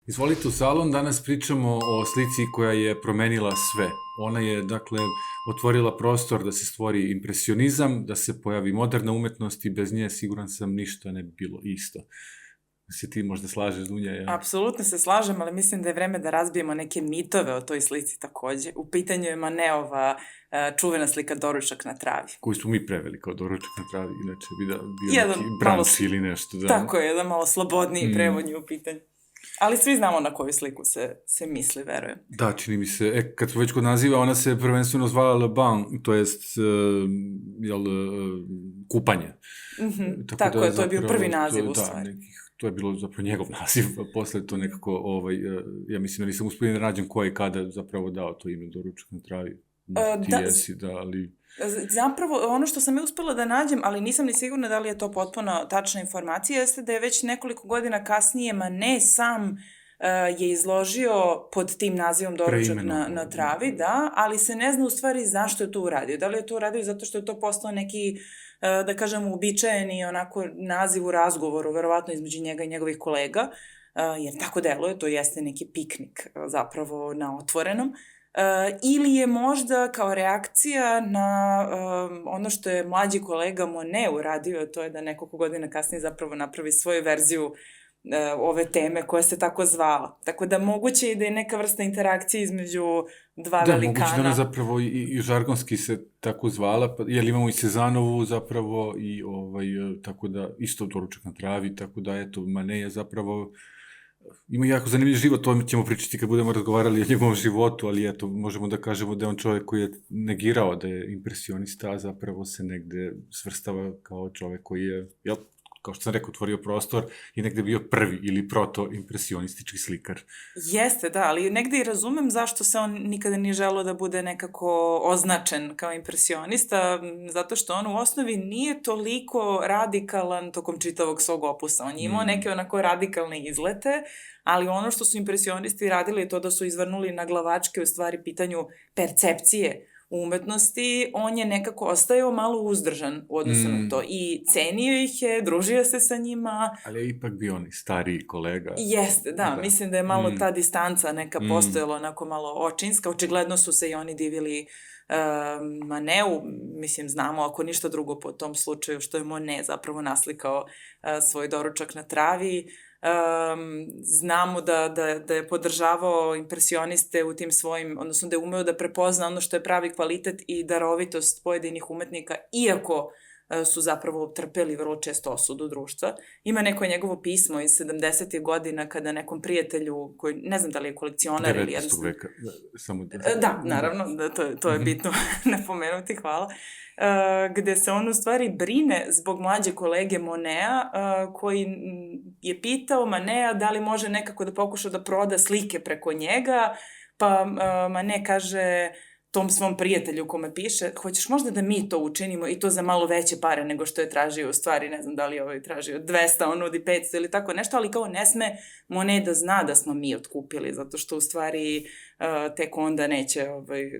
Izvolite u salon, danas pričamo o slici koja je promenila sve. Ona je, dakle, otvorila prostor da se stvori impresionizam, da se pojavi moderna umetnost i bez nje, siguran sam, ništa ne bi bilo isto. Se ti možda slažeš, Dunja? Ja? Apsolutno se slažem, ali mislim da je vreme da razbijemo neke mitove o toj slici takođe. U pitanju je Maneova čuvena slika Doručak na travi. Koju smo mi preveli kao Doručak na travi, inače bi bio neki branč ili nešto. Da. Tako je, jedan malo slobodniji prevod je u pitanju. Ali svi znamo na koju sliku se misli, verujem. Da, čini mi se. Kad smo već kod naziva, ona se prvenstveno zvala Le Bain, to jest kupanje. Tako je, to je bio prvi naziv u stvari. To je bilo zapravo njegov naziv, a posle to nekako, ja mislim da nisam uspio da nađem ko je kada zapravo dao to ime Doručak na travi. Ti jesi, da, ali... Zapravo, ono što sam je uspela da nađem, ali nisam ni sigurna da li je to potpuno tačna informacija, jeste da je već nekoliko godina kasnije Manet sam je izložio pod tim nazivom Doručak na travi, da, ali se ne zna u stvari zašto je to uradio. Da li je to uradio zato što je to postao neki, da kažem, uobičajeni onako naziv u razgovoru, verovatno između njega i njegovih kolega, jer tako deluje, to jeste neki piknik zapravo na otvorenom. Ili je možda kao reakcija na ono što je mlađi kolega Monet uradio, to je da nekoliko godina kasnije zapravo napravi svoju verziju ove teme koja se tako zvala. Tako da moguće je da je neka vrsta interakcije između dva velikana. Da, moguće da ona zapravo i žargonski se tako zvala, jer imamo i Cezanovu zapravo i tako da isto Doručak na travi, tako da eto, Manet je zapravo... Ima jako zanimljiv život, to ćemo pričati kad budemo razgovarali o njegovom životu, ali eto, možemo da kažemo da je on čovjek koji je negirao da je impresionista, a zapravo se negde svrstava kao čovjek koji je, kao što sam rekao, otvorio prostor i negde bio prvi ili proto-impresionistički slikar. Jeste, da, ali negde i razumem zašto se on nikada nije želeo da bude nekako označen kao impresionista, zato što on u osnovi nije toliko radikalan tokom čitavog svog opusa. On je imao neke onako radikalne izlete, ali ono što su impresionisti radili je to da su izvrnuli na glavačke u stvari pitanju percepcije umetnosti, on je nekako ostajao malo uzdržan u odnosu na to i cenio ih je, družio se sa njima. Ali je ipak bio on i stariji kolega. Jeste, da, mislim da je malo ta distanca neka postojala onako malo očinska, očigledno su se i oni divili Maneu, mislim znamo ako ništa drugo po tom slučaju što je Monet zapravo naslikao svoj Doručak na travi. Znamo da je podržavao impresioniste u tim svojim, odnosno da je umeo da prepozna ono što je pravi kvalitet i darovitost pojedinih umetnika, iako su zapravo trpeli vrlo često osudu društva. Ima neko njegovo pismo iz 70. godina kada nekom prijatelju, koji ne znam da li je kolekcionar ili jednostavno... 19. veka, samo da... Da, naravno, to je bitno napomenuti, hvala. Gde se on u stvari brine zbog mlađe kolege Monea, koji je pitao Manea da li može nekako da pokuša da proda slike preko njega, pa Manet kaže tom svom prijatelju kome piše, hoćeš možda da mi to učinimo i to za malo veće pare nego što je tražio u stvari, ne znam da li je tražio 200, on nudi 500 ili tako nešto, ali kao ne sme Monet da zna da smo mi otkupili, zato što u stvari tek onda neće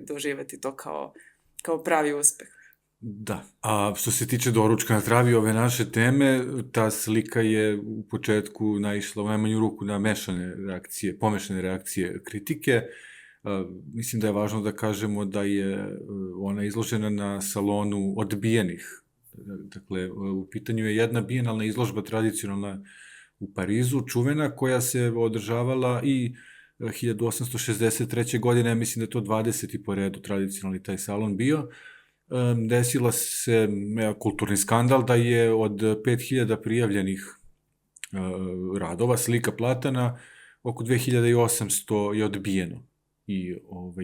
doživeti to kao pravi uspeh. Da, a što se tiče Doručka na travi, ove naše teme, ta slika je u početku naišla u najmanju ruku na pomešane reakcije kritike. Mislim da je važno da kažemo da je ona izložena na salonu odbijenih. Dakle, u pitanju je jedna bijenalna izložba tradicionalna u Parizu, čuvena, koja se održavala i 1863. godine, mislim da je to 20. po redu tradicionalni taj salon bio. Desila se kulturni skandal da je od 5000 prijavljenih radova, slika platana, oko 2800 je odbijeno. I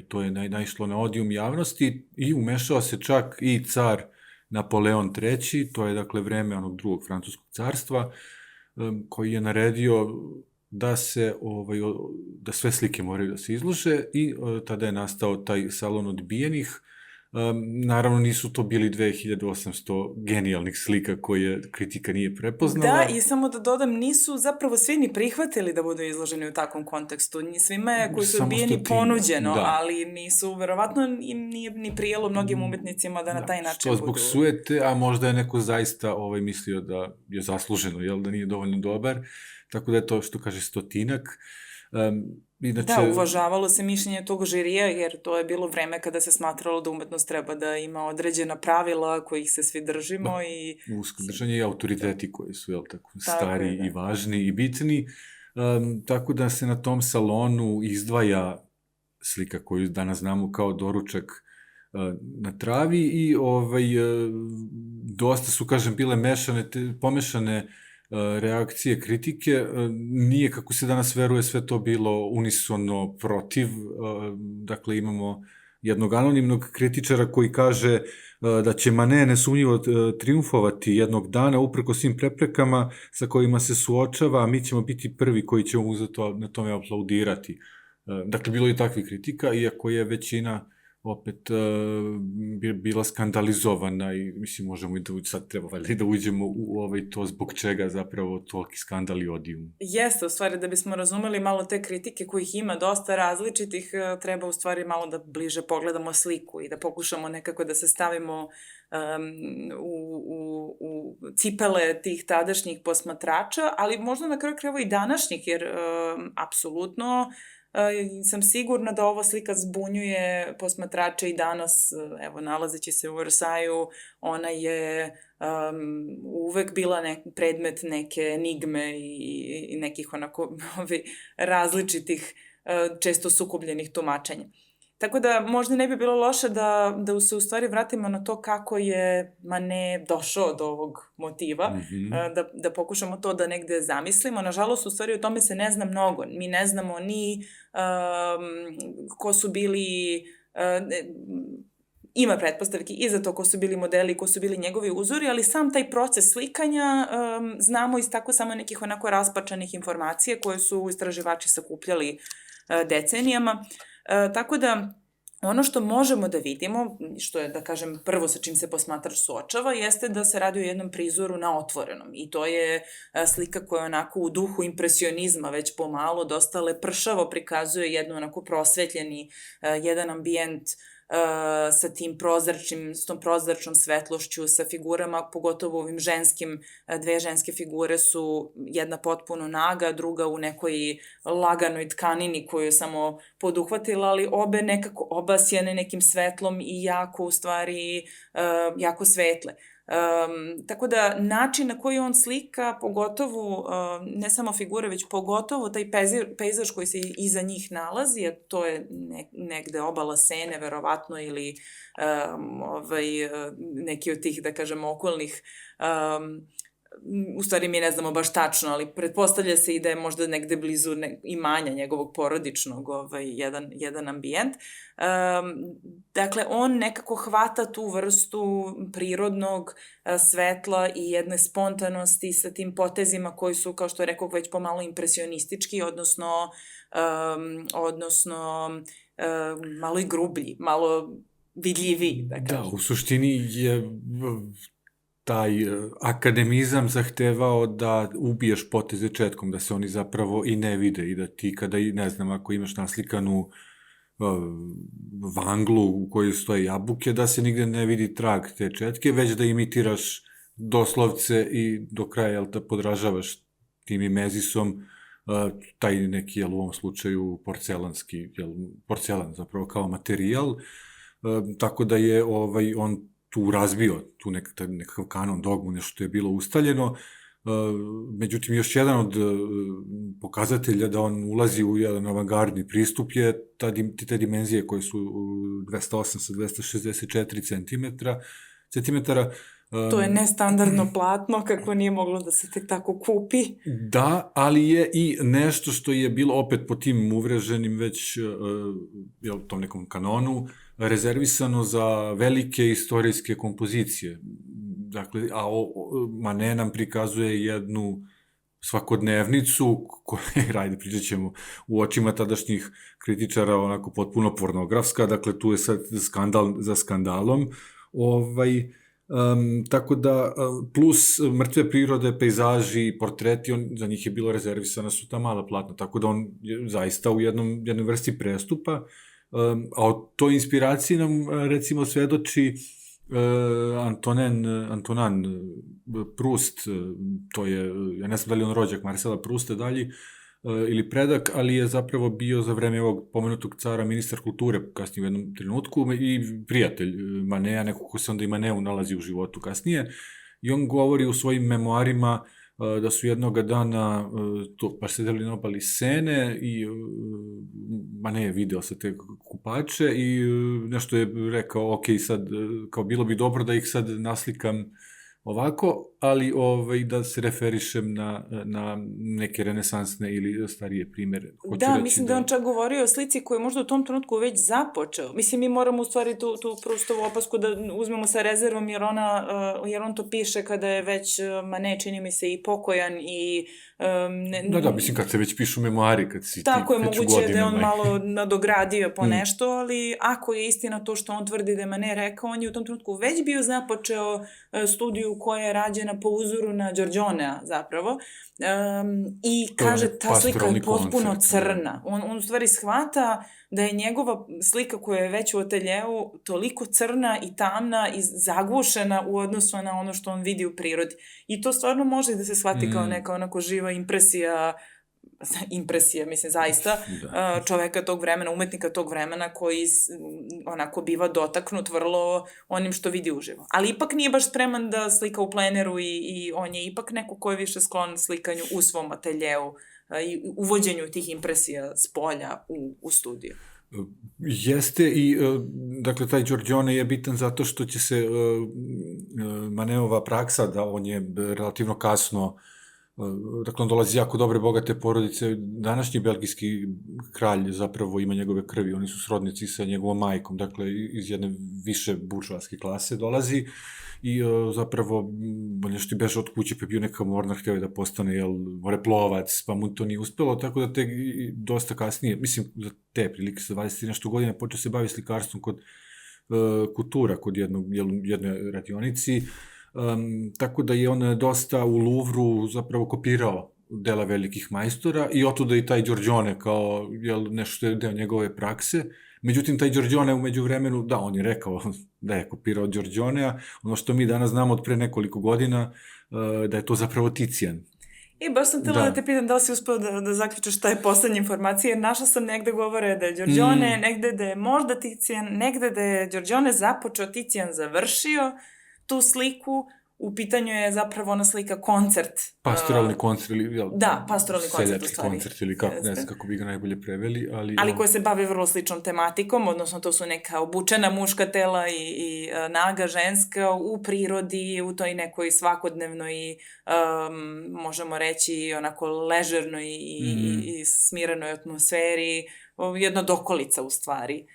to je naišlo na odijum javnosti i umešao se čak i car Napoleon III, to je dakle vreme onog drugog francuskog carstva, koji je naredio da sve slike moraju da se izlože i tada je nastao taj salon odbijenih. Naravno nisu to bili 2800 genijalnih slika koje kritika nije prepoznala. Da, i samo da dodam, nisu zapravo svi ni prihvatili da budu izloženi u takvom kontekstu. Svima je koji su odbijeni ponuđeno, ali nisu, verovatno im nije ni prijelo mnogim umetnicima da na taj način budu. Što zbog sujete, a možda je neko zaista mislio da je zasluženo, da nije dovoljno dobar, tako da je to što kaže 100. Inače, Da, uvažavalo se mišljenje tog žirija, jer to je bilo vreme kada se smatralo da umetnost treba da ima određena pravila kojih se svi držimo i... usko držanje i autoriteti koji su, jel tako, Tako stari je, da. i važni i bitni. Tako da se na tom salonu izdvaja slika koju danas znamo kao doručak na travi i dosta su, kažem, bile pomešane reakcije, kritike. Nije, kako se danas veruje, sve to bilo unisono protiv. Dakle, imamo jednog anonimnog kritičara koji kaže da će Manet nesumnjivo triumfovati jednog dana upreko svim preprekama sa kojima se suočava, a mi ćemo biti prvi koji ćemo mu na tome aplaudirati. Dakle, bilo je takvih kritika, iako je većina opet bila skandalizovana i mislim možemo i da sad treba valjda i da uđemo u to zbog čega zapravo toliki skandal i odijum. Jeste, u stvari da bismo razumeli malo te kritike kojih ima dosta različitih, treba u stvari malo da bliže pogledamo sliku i da pokušamo nekako da se stavimo u cipele tih tadašnjih posmatrača, ali možda na kraju krajeva i današnjih, jer apsolutno sam sigurna da ova slika zbunjuje posmatrače i danas, evo, nalazeći se u Versaillesu, ona je uvek bila predmet neke enigme i nekih onako različitih, često sukobljenih tumačenja. Tako da možda ne bi bilo loše da se u stvari vratimo na to kako je Manet došao do ovog motiva, da pokušamo to da negde zamislimo. Nažalost, u stvari o tome se ne zna mnogo. Mi ne znamo ni ko su bili... Ima pretpostavki i za to ko su bili modeli, ko su bili njegovi uzori, ali sam taj proces slikanja znamo iz tako samo nekih onako raspačanih informacija koje su istraživači sakupljali decenijama. Tako da, ono što možemo da vidimo, što je, da kažem, prvo sa čim se posmatrač suočava, jeste da se radi o jednom prizoru na otvorenom. I to je slika koja onako u duhu impresionizma već pomalo dosta lepršavo prikazuje jednu onako prosvetljeni, jedan ambijent sa tom prozračnom svetlošću, sa figurama, pogotovo ovim ženskim, dve ženske figure su jedna potpuno naga, druga u nekoj laganoj tkanini koju je samo poduhvatila, ali obe nekako obasjene nekim svetlom i jako, u stvari, jako svetle. Tako da način na koji on slika, pogotovo, ne samo figure, već pogotovo taj pejzaž koji se iza njih nalazi, a to je negde obala Sene, verovatno, ili neki od tih, da kažem, okolnih, u stvari mi ne znamo baš tačno, ali pretpostavlja se i da je možda negde blizu imanja njegovog porodičnog jedan ambijent. Dakle, on nekako hvata tu vrstu prirodnog svetla i jedne spontanosti sa tim potezima koji su, kao što je rekao, već pomalo impresionistički, odnosno malo i grublji, malo vidljiviji, da kažem. Da, u suštini je taj akademizam zahtevao da ubiješ poteze četkom, da se oni zapravo i ne vide i da ti kada, ne znam, ako imaš naslikanu vanglu u kojoj stoje jabuke, da se nigde ne vidi trag te četke, već da imitiraš doslovce i do kraja, jel, da podražavaš tim imezisom taj neki, jel, u ovom slučaju porcelan zapravo kao materijal, tako da je on tu razbio tu nekakav kanon, dogmu, nešto što je bilo ustaljeno. Međutim, još jedan od pokazatelja da on ulazi u jedan avangardni pristup je te dimenzije koje su 208 sa 264 centimetara. To je nestandardno platno, kako nije moglo da se tek tako kupi. Da, ali je i nešto što je bilo opet po tim uvreženim već tom nekom kanonu, rezervisano za velike istorijske kompozicije. Dakle, a Manet nam prikazuje jednu svakodnevnicu koja, pričat ćemo, u očima tadašnjih kritičara onako potpuno pornografska, dakle tu je sad skandal za skandalom, tako da, plus mrtve prirode, pejzaži, portreti, za njih je bilo rezervisana su ta mala platna, tako da on je zaista u jednoj vrsti prestupa, a o toj inspiraciji nam, recimo, svedoči Antonin Proust, to je, ja ne znam da li on rođak Marcela Prousta dalje, ili predak, ali je zapravo bio za vreme ovog pomenutog cara ministar kulture kasnije u jednom trenutku i prijatelj Manea, neko ko se onda i Maneu nalazi u životu kasnije. I on govori u svojim memoarima da su jednoga dana to baš sedeli na obali Sene i Mane je video sa te kupače i nešto je rekao, ok, sad, kao bilo bi dobro da ih sad naslikam ovako, ali da se referišem na neke renesansne ili starije primere. Da, mislim da on čak govorio o slici koju je možda u tom trenutku već započeo. Mislim, mi moramo u stvari tu Prustovu opasku da uzmemo sa rezervom, jer on to piše kada je već Manet, čini mi se, i pokojan i... Da, mislim, kad se već pišu memoari, kad si ti tako je već u moguće godinama. da je on malo nadogradio po nešto, ali ako je istina to što on tvrdi da je Manet rekao, on je u tom trenutku već bio započeo studiju koja je rađena po uzoru na Giorgionea zapravo. I kaže, ta slika je potpuno crna. On u stvari shvata da je njegova slika koja je već u ateljeu toliko crna i tamna i zaglušena u odnosu na ono što on vidi u prirodi. I to stvarno može da se shvati kao neka onako živa impresija, mislim, zaista, čoveka tog vremena, umetnika tog vremena koji onako biva dotaknut vrlo onim što vidi uživo. Ali ipak nije baš spreman da slika u pleneru i on je ipak neko ko je više sklon slikanju u svom ateljeu i uvođenju tih impresija s polja u studiju. Jeste i, dakle, taj Giorgione je bitan zato što će se Maneova praksa, da on je relativno kasno, dakle, on dolazi jako dobre, bogate porodice. Današnji belgijski kralj zapravo ima njegove krvi, oni su srodnici sa njegovom majkom, dakle, iz jedne više buržoaske klase dolazi i zapravo on nešto i beže od kuće, pa je bio neka mornar, hteo je da postane moreplovac, pa mu to nije uspelo, tako da te dosta kasnije, mislim, za te prilike sa 20 nešto godina počeo se bavi slikarstvom kod Kutura, kod jedne radionici, tako da je on dosta u Louvru zapravo kopirao dela velikih majstora i otuda i taj Giorgione kao nešto što je deo njegove prakse. Međutim, taj Giorgione umeđu vremenu, da, on je rekao da je kopirao Giorgionea, ono što mi danas znamo od pre nekoliko godina, da je to zapravo Ticijan. I baš sam htjela da te pitam da li si uspeo da zaključaš šta je poslednja informacija, jer našla sam negde govore da je Giorgione, negde da je možda Ticijan, negde da je Giorgione započeo, Ticijan završio tu sliku. U pitanju je zapravo ona slika koncert. Pastoralni koncert ili... Da, pastoralni koncert u stvari. Seljački koncert ili kako, ne znam kako bi ga najbolje preveli, ali... Ali koje se bave vrlo sličnom tematikom, odnosno to su neka obučena muška tela i naga ženska u prirodi, u toj nekoj svakodnevnoj, možemo reći, onako ležernoj i smirenoj atmosferi, jedna dokolica u stvari.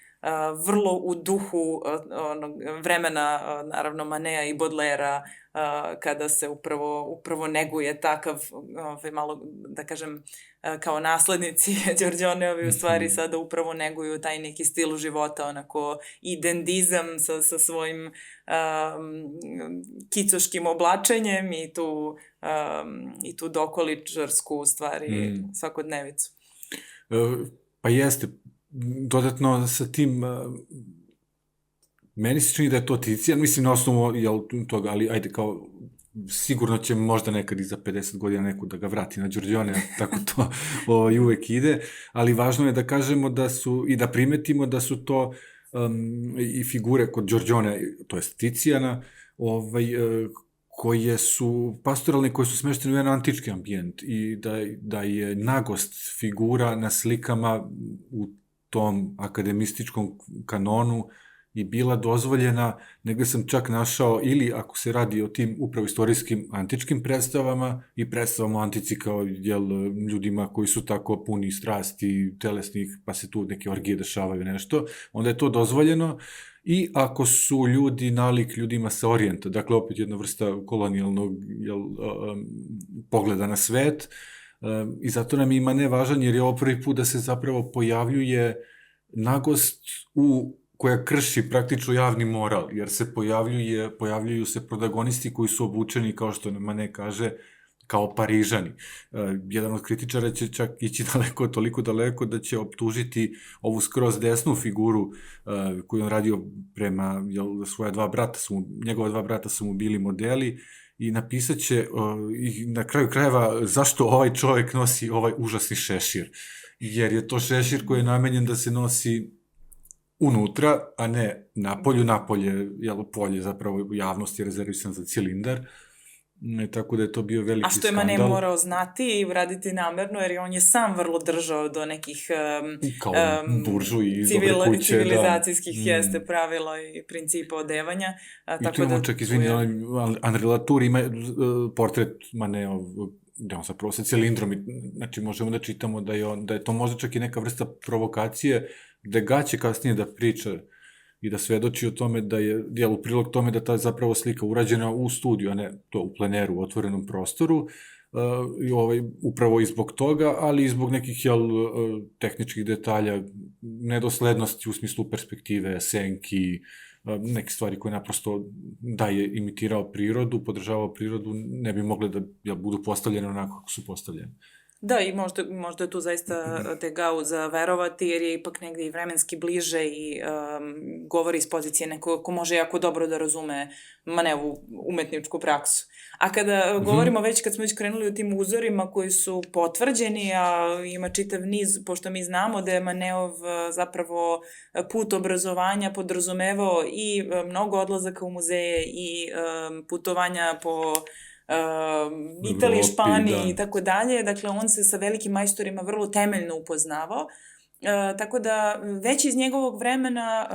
Vrlo u duhu vremena, naravno, Manea i Baudelaira, kada se upravo neguje takav, malo, da kažem, kao naslednici Giorgioneovi u stvari sada upravo neguju taj neki stil života, onako i dendizam sa svojim kicoškim oblačenjem i tu dokoličarsku, u stvari, svakodnevicu. Pa jeste, dodatno sa tim, meni se čini da je to Ticijan, mislim na osnovu toga, ali ajde kao, sigurno će možda nekad i za 50 godina neko da ga vrati na Giorgione, tako to uvek ide, ali važno je da kažemo da su, i da primetimo da su to i figure kod Giorgione, to je Ticijana, koje su pastoralne, koje su smeštene u jedan antički ambijent i da je nagost figura na slikama u tom akademističkom kanonu i bila dozvoljena, negde sam čak našao, ili ako se radi o tim upravo istorijskim antičkim predstavama i predstavama o antici kao ljudima koji su tako puni strasti, telesnih, pa se tu neke orgije dešavaju nešto, onda je to dozvoljeno. I ako su ljudi nalik ljudima sa orijenta, dakle opet jedna vrsta kolonijalnog pogleda na svet, i zato nam ima nevažan, jer je ovo prvi put da se zapravo pojavljuje nagost koja krši praktično javni moral, jer se pojavljuju se protagonisti koji su obučeni, kao što Manet kaže, kao Parižani. Jedan od kritičara će čak ići toliko daleko da će optužiti ovu skroz desnu figuru koju on radio prema svoja dva brata, njegova dva brata su mu bili modeli i napisat će i na kraju krajeva zašto ovaj čovjek nosi ovaj užasni šešir. Jer je to šešir koji je namenjen da se nosi unutra, a ne napolju. Napolje, polje zapravo javnosti je rezervisan za cilindar. Tako da je to bio veliki skandal. A što je Manet morao znati i uraditi namerno, jer on je sam vrlo držao do nekih kao buržu i dobre kuće. Civilizacijskih pravila i principa odevanja. I tu imamo čak, izvini, Henri Latour ima portret Manetov, gde on zapravo sa cilindrom, znači možemo da čitamo da je to možda čak i neka vrsta provokacije, gde ga će kasnije da priča i da svedoči o tome da je u prilog tome da ta zapravo slika urađena u studiju, a ne to u pleneru, u otvorenom prostoru, upravo i zbog toga, ali i zbog nekih tehničkih detalja, nedoslednosti u smislu perspektive, senki, neke stvari koje naprosto da je imitirao prirodu, podržavao prirodu, ne bi mogle da budu postavljene onako kako su postavljene. Da, i možda je tu zaista Degas za verovati, jer je ipak negde i vremenski bliže i govori iz pozicije neko ko može jako dobro da razume Manevu umetničku praksu. A kada govorimo kad smo već krenuli u tim uzorima koji su potvrđeni, a ima čitav niz, pošto mi znamo da je Manetov zapravo put obrazovanja podrazumevao i mnogo odlazaka u muzeje i putovanja po Italiji, Španiji i tako dalje. Dakle, on se sa velikim majstorima vrlo temeljno upoznavao. Tako da već iz njegovog vremena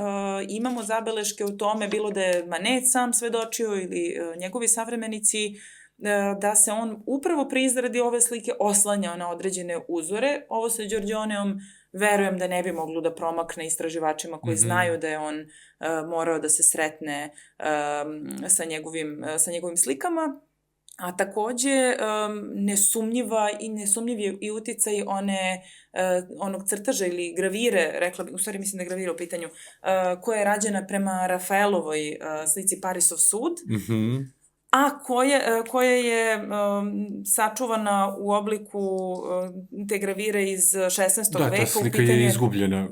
imamo zabeleške o tome, bilo da je Manet sam svedočio ili njegovi savremenici, da se on upravo pri izradi ove slike oslanjao na određene uzore. Ovo sa Giorgioneom verujem da ne bi moglo da promakne istraživačima koji znaju da je on morao da se sretne sa njegovim slikama. A takođe nesumnjiv je i uticaj onog crtaža ili gravire, rekla bih, u stvari mislim da je gravira u pitanju, koja je rađena prema Rafaelovoj slici Parisov sud, a koja je sačuvana u obliku te gravire iz 16. veka. Da, ta slika je izgubljena,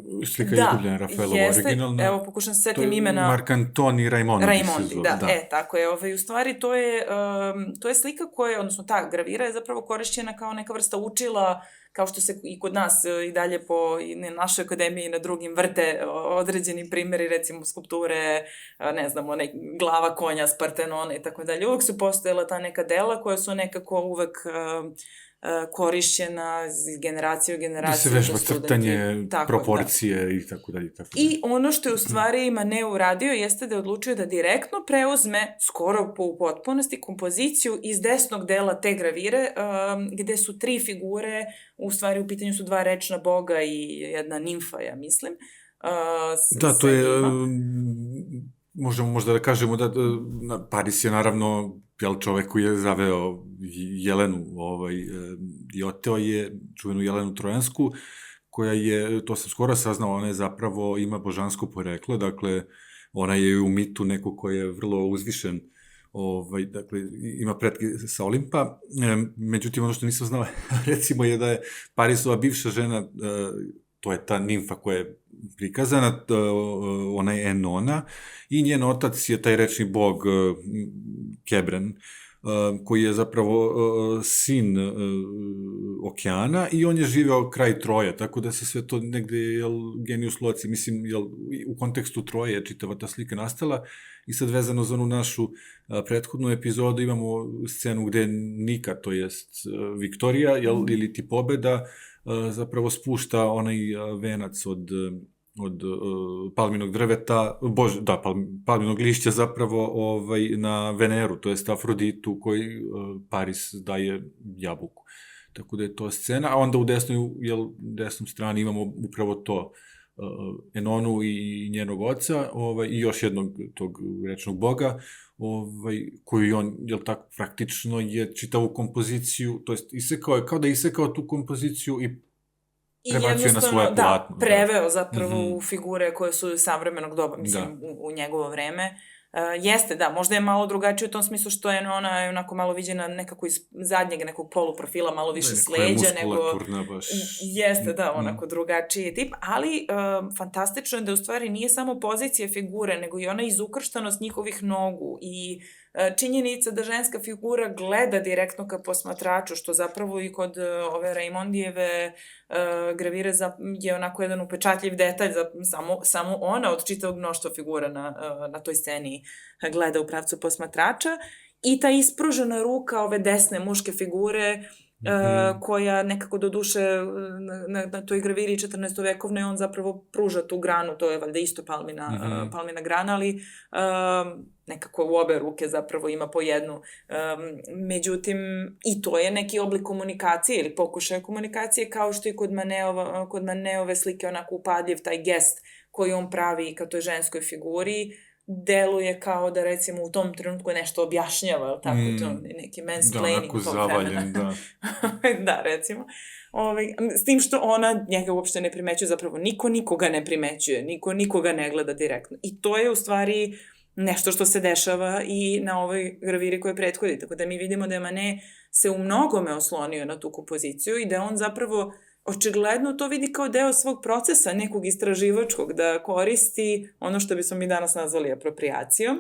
Rafaelova originalna. Evo, pokušam se setim imena. To je Mark Antoni Raimondi. Da, tako je. U stvari, to je slika koja, odnosno ta gravira je zapravo korišćena kao neka vrsta učila, kao što se i kod nas i dalje po našoj akademiji i na drugim vrte određeni primjeri, recimo skulpture, ne znam, glava konja s Partenona i tako dalje. Uvek su postojala ta neka dela koja su nekako uvek korišćena iz generacije u generaciju. Da se vežba crtanje, proporcije i tako dalje. I ono što je u stvari Manet uradio jeste da je odlučio da direktno preuzme, skoro u potpunosti, kompoziciju iz desnog dela te gravire, gde su 3 figure, u stvari u pitanju su 2 rečna boga i jedna nimfa, ja mislim. Da, to je, možemo možda da kažemo da Paris je naravno čovek koji je zaveo Jelenu i oteo je čuvenu Jelenu Trojansku, koja je, to sam skoro saznao, ona je zapravo ima božansko poreklo, dakle, ona je u mitu neko koji je vrlo uzvišen, dakle, ima pretke sa Olimpa. Međutim, ono što nisam znao, recimo, je da je Parisova bivša žena, to je ta nimfa koja je prikazana, ona je Enona, i njen otac je taj rečni bog Kebren, koji je zapravo sin okeana, i on je živeo kraj Troje, tako da se sve to negde, genius loci, mislim, u kontekstu Troje je čitava ta slika nastala. I sad vezano za onu našu prethodnu epizodu imamo scenu gde Nika, to jest Viktorija, ili ti pobeda, zapravo spušta onaj venac od palminog drveta, palminog lišća zapravo na Veneru, to jest Afroditu, koji Paris daje jabuku. Tako da je to scena, a onda u desnom strani imamo upravo to, Enonu i njenog oca, i još jednog tog rečnog boga, koju on, praktično je čitavu kompoziciju, to jest isekao je, kao da je isekao tu kompoziciju i prebacio na svoje platno. Da, preveo zapravo u figure koje su savremenog doba, mislim, u njegovo vreme. Jeste, da, možda je malo drugačije u tom smislu što je ona onako malo viđena nekako iz zadnjeg nekog poluprofila, malo više sleđa nego... Jeste, da, onako drugačiji tip, ali fantastično je da u stvari nije samo pozicija figure, nego i ona izukrštanost njihovih nogu i činjenica da ženska figura gleda direktno ka posmatraču, što zapravo i kod ove Raimondijeve gravire je onako jedan upečatljiv detalj, samo ona od čitavog mnoštva figura na toj sceni gleda u pravcu posmatrača, i ta ispružena ruka ove desne muške figure koja nekako do duše na toj graviri 14. vekovnoj on zapravo pruža tu granu, to je valjda isto palmina grana, ali nekako u obe ruke zapravo ima po jednu. Međutim, i to je neki oblik komunikacije ili pokušaj komunikacije, kao što i kod Maneove slike onako upadljiv taj gest koji on pravi ka toj ženskoj figuri, deluje kao da recimo u tom trenutku nešto objašnjava, tako to neki mansplaining tog vremena. Da, da, recimo. S tim što ona njega uopšte ne primećuje, zapravo niko nikoga ne primećuje, niko nikoga ne gleda direktno. I to je u stvari nešto što se dešava i na ovoj graviri koje prethodi. Tako da mi vidimo da je Manet se u mnogome oslonio na tu kompoziciju i da on zapravo očigledno to vidi kao deo svog procesa, nekog istraživačkog, da koristi ono što bismo mi danas nazvali apropriacijom,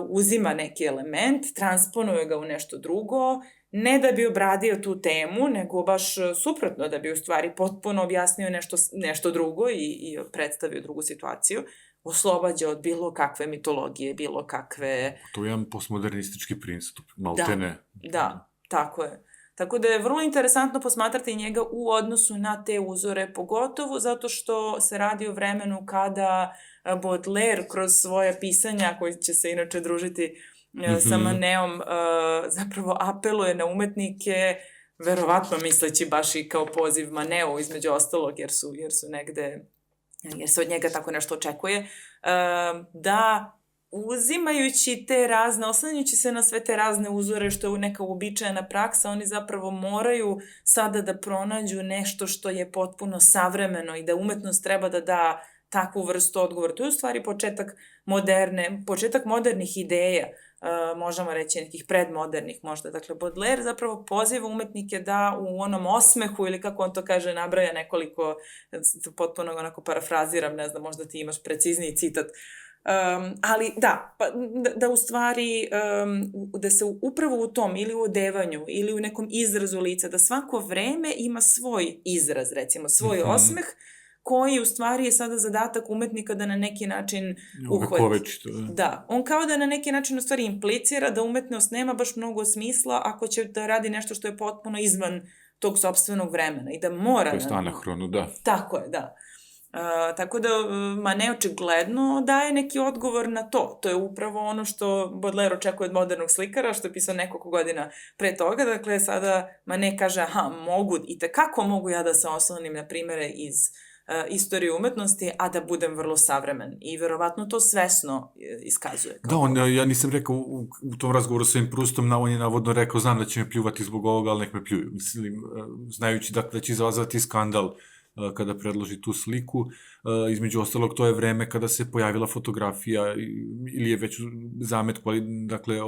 uzima neki element, transponuje ga u nešto drugo, ne da bi obradio tu temu, nego baš suprotno, da bi u stvari potpuno objasnio nešto drugo i predstavio drugu situaciju, oslobađa od bilo kakve mitologije, bilo kakve... To je jedan postmodernistički pristup, maltene. Da, tako je. Tako da je vrlo interesantno posmatrati njega u odnosu na te uzore, pogotovo zato što se radi o vremenu kada Baudelaire kroz svoje pisanja, koji će se inače družiti sa Manetom, zapravo apeluje na umetnike, verovatno misleći baš i kao poziv Maneu između ostalog, jer se od njega tako nešto očekuje, da uzimajući te razne, oslanjajući se na sve te razne uzore što je neka uobičajena praksa, oni zapravo moraju sada da pronađu nešto što je potpuno savremeno i da umetnost treba da da takvu vrstu odgovora. To je u stvari početak modernih ideja, možemo reći nekih predmodernih možda. Dakle, Baudelaire zapravo poziva umetnike da u onom osmehu, ili kako on to kaže, nabraja nekoliko, potpuno onako parafraziram, ne znam, možda ti imaš precizniji citat, ali da u stvari, da se upravo u tom ili u odevanju ili u nekom izrazu lica, da svako vreme ima svoj izraz, recimo, svoj osmeh, koji u stvari je sada zadatak umetnika da na neki način uhvati. Da, on kao da na neki način u stvari implicira da umetnost nema baš mnogo smisla ako će da radi nešto što je potpuno izvan tog sopstvenog vremena i da mora... To je anahrono, da. Tako je, da. Tako da Manet očigledno daje neki odgovor na to. To je upravo ono što Baudelaire očekuje od modernog slikara, što je pisao nekoliko godina pre toga. Dakle, sada Manet kaže, kako mogu ja da se oslonim na primere iz istorije umetnosti, a da budem vrlo savremen. I verovatno to svesno iskazuje. Da, ja nisam rekao u tom razgovoru sa Proustom, on je navodno rekao, znam da će me pljuvati zbog ovoga, ali nek me pljuju. Mislim, znajući da će izazvati skandal kada predloži tu sliku. Između ostalog, to je vreme kada se pojavila fotografija ili je već zamet, dakle,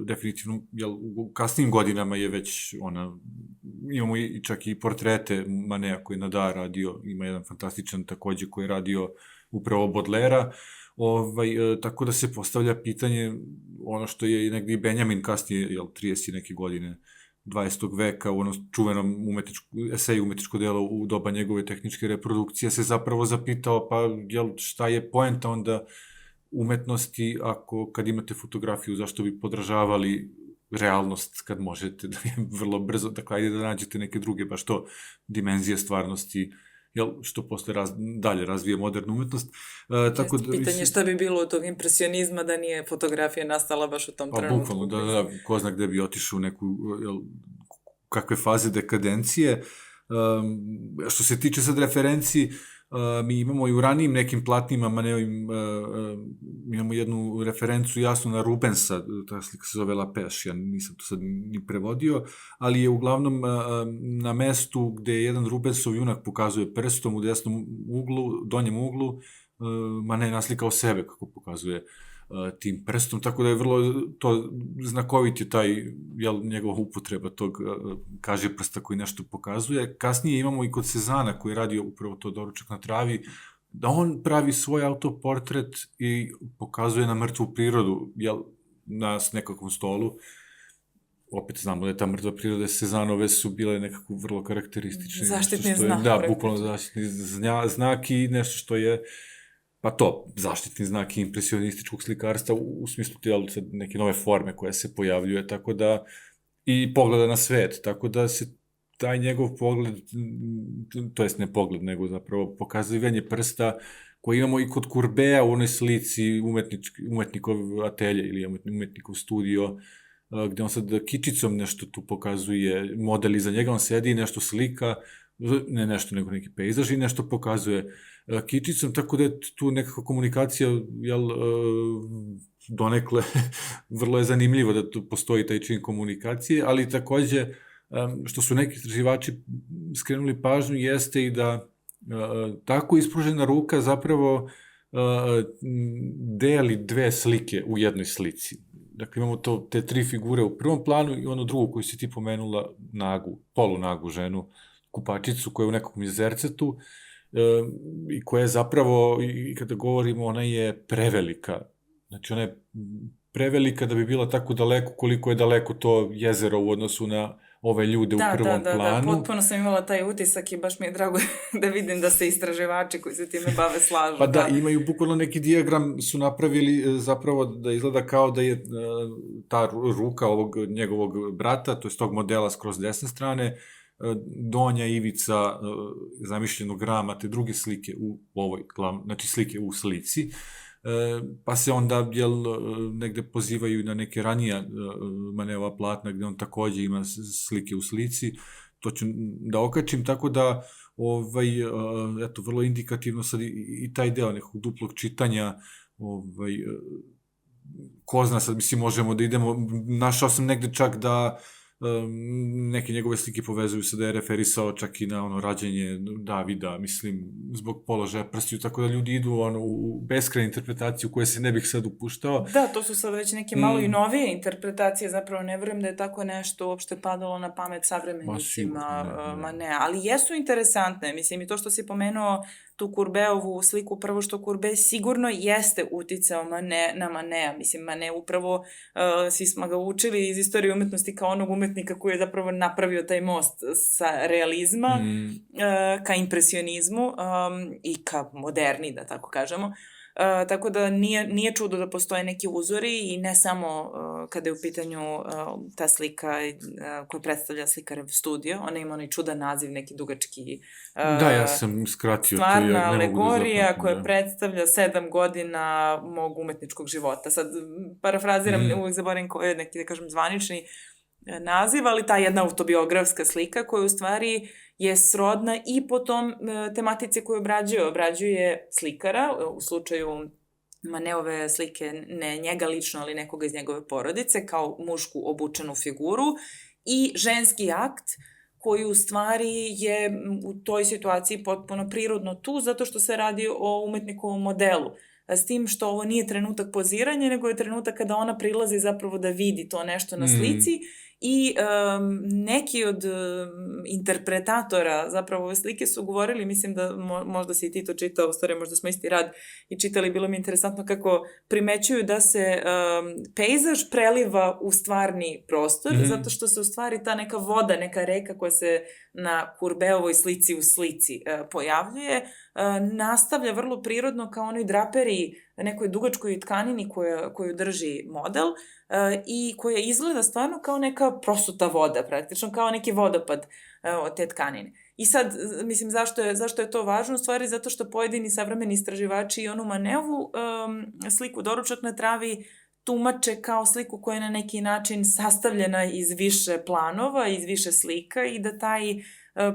definitivno, u kasnijim godinama je već imamo i čak i portrete Maneta koji je na Da radio, ima jedan fantastičan takođe koji je radio upravo Baudelairea, tako da se postavlja pitanje, ono što je negdje i Benjamin kasnije, 30 neke godine 20. veka, u onom čuvenom eseju umetničko delo u doba njegove tehničke reprodukcije, se zapravo zapitao, pa šta je poenta onda umetnosti kad imate fotografiju, zašto bi podražavali realnost kad možete da je vrlo brzo, dakle, ajde da nađete neke druge, baš to, dimenzije stvarnosti, što posle dalje razvije modernu umetnost. Pitanje šta bi bilo od tog impresionizma da nije fotografija nastala baš u tom trenutku. Bukvalno, da, ko zna gde bi otišao u neku, kakve faze dekadencije. Što se tiče sad referenciji, mi imamo i u ranijim nekim platnima Manetovim, imamo jednu referencu jasno na Rubensa, ta slika se zove La Pêche, ja nisam to sad ni prevodio, ali je uglavnom na mestu gde jedan Rubensov junak pokazuje prstom u desnom uglu, donjem uglu, Manet je naslikao sebe kako pokazuje tim prstom, tako da je vrlo to znakovit je taj njegova upotreba tog kaže prsta koji nešto pokazuje. Kasnije imamo i kod Cezana koji je radio upravo to Doručak na travi, da on pravi svoj autoportret i pokazuje na mrtvu prirodu, na nekakvom stolu. Opet znamo da je ta mrtva priroda, Sezanove su bile nekako vrlo karakteristične. Zaštitni znak. Da, bukvalno zaštitni znak i nešto što je, pa to, zaštitni znak impresionističkog slikarstva u smislu neke nove forme koja se pojavljuje, tako da, i pogleda na svet, tako da se taj njegov pogled, to jest ne pogled, nego zapravo pokazivanje prsta koje imamo i kod Courbeta u onoj slici umetnikov atelje ili umetnikov studio, gde on sad kičicom nešto tu pokazuje, model iza njega, on sedi i nešto slika, ne nešto, nego neki pejzaž i nešto pokazuje kičicom, tako da je tu nekakva komunikacija, donekle, vrlo je zanimljivo da tu postoji taj čin komunikacije, ali takođe, što su neki istraživači skrenuli pažnju, jeste i da tako ispružena ruka zapravo deli dve slike u jednoj slici. Dakle, imamo te tri figure u prvom planu i ono drugo koju si ti pomenula, polunagu ženu, kupačicu koja je u nekom jezercetu i koja je zapravo, i kada govorimo, ona je prevelika. Znači, ona je prevelika da bi bila tako daleko koliko je daleko to jezero u odnosu na ove ljude u prvom planu. Da, potpuno sam imala taj utisak i baš mi je drago da vidim da se istraživači koji se time bave slažu. Pa da, imaju bukvalno neki dijagram su napravili zapravo da izgleda kao da je ta ruka ovog njegovog brata, to je tog modela skroz desne strane, donja ivica zamišljenog rama, te druge slike u ovoj znači slike u slici. Pa se onda, negde pozivaju na neke ranija Maneva platna, gde on takođe ima slike u slici. To ću da okačim, tako da, eto, vrlo indikativno sad i taj deo nekog duplog čitanja, ko zna sad, mislim, možemo da idemo, našao sam negde čak da neke njegove slike povezuju se da je referisao čak i na ono rađenje Davida, mislim, zbog položaja prstiju, tako da ljudi idu u beskrajnu interpretaciju koje se ne bih sad upuštao. Da, to su sad već neke malo i novije interpretacije, zapravo ne verujem da je tako nešto uopšte padalo na pamet savremenicima, ali jesu interesantne, mislim, i to što si pomenuo tu Courbetovu sliku, prvo što Courbet sigurno jeste uticao na Manea, mislim, Manet upravo, svi smo ga učili iz istorije umetnosti kao onog umetnika koji je zapravo napravio taj most sa realizma ka impresionizmu i ka moderni, da tako kažemo. Tako da nije čudo da postoje neki uzori i ne samo kada je u pitanju ta slika koja predstavlja slikarev studio, ona ima onaj čudan naziv, neki dugački da, ja sam skratio stvarna alegorija koja predstavlja 7 godina mog umetničkog života. Sad parafraziram, uvijek zaboravim koji je neki, da kažem, zvanični naziv, ali ta jedna autobiografska slika koja u stvari je srodna i po tom tematici koju obrađuje slikara, u slučaju Maneove slike ne njega lično, ali nekoga iz njegove porodice, kao mušku obučenu figuru i ženski akt koji u stvari je u toj situaciji potpuno prirodno tu, zato što se radi o umetnikovom modelu. S tim što ovo nije trenutak poziranja, nego je trenutak kada ona prilazi zapravo da vidi to nešto na slici i neki od interpretatora zapravo ove slike su govorili, mislim da možda si i ti to čitao, u stvari možda smo isti rad i čitali, bilo mi interesantno kako primećuju da se pejzaž preliva u stvarni prostor, zato što se u stvari ta neka voda, neka reka koja se na Courbetovoj slici u slici pojavljuje, nastavlja vrlo prirodno kao onoj draperiji, nekoj dugačkoj tkanini koju drži model i koja izgleda stvarno kao neka prosuta voda, praktično kao neki vodopad od te tkanine. I sad, mislim, zašto je to važno? U stvari zato što pojedini savremeni istraživači i onu Maneovu sliku Doručak na travi tumače kao sliku koja je na neki način sastavljena iz više planova, iz više slika i da taj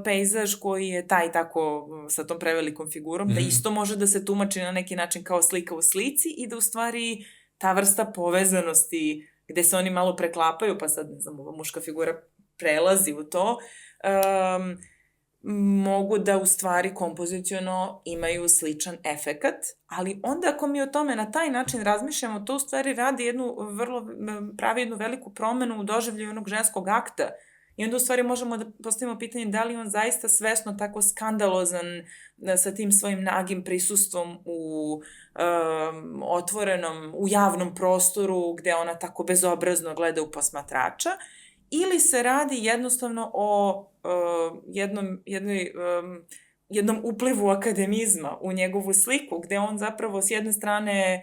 pejzaž koji je taj tako sa tom prevelikom figurom, da isto može da se tumači na neki način kao slika u slici i da u stvari ta vrsta povezanosti gde se oni malo preklapaju, pa sad, ne znam, ova muška figura prelazi u to, mogu da u stvari kompoziciono imaju sličan efekat, ali onda ako mi o tome na taj način razmišljamo, to u stvari pravi jednu veliku promenu u doživljaju onog ženskog akta I onda u stvari možemo da postavimo pitanje da li on zaista svesno tako skandalozan sa tim svojim nagim prisustvom u otvorenom, u javnom prostoru gde ona tako bezobrazno gleda u posmatrača, ili se radi jednostavno o jednom uplivu akademizma u njegovu sliku, gde on zapravo s jedne strane,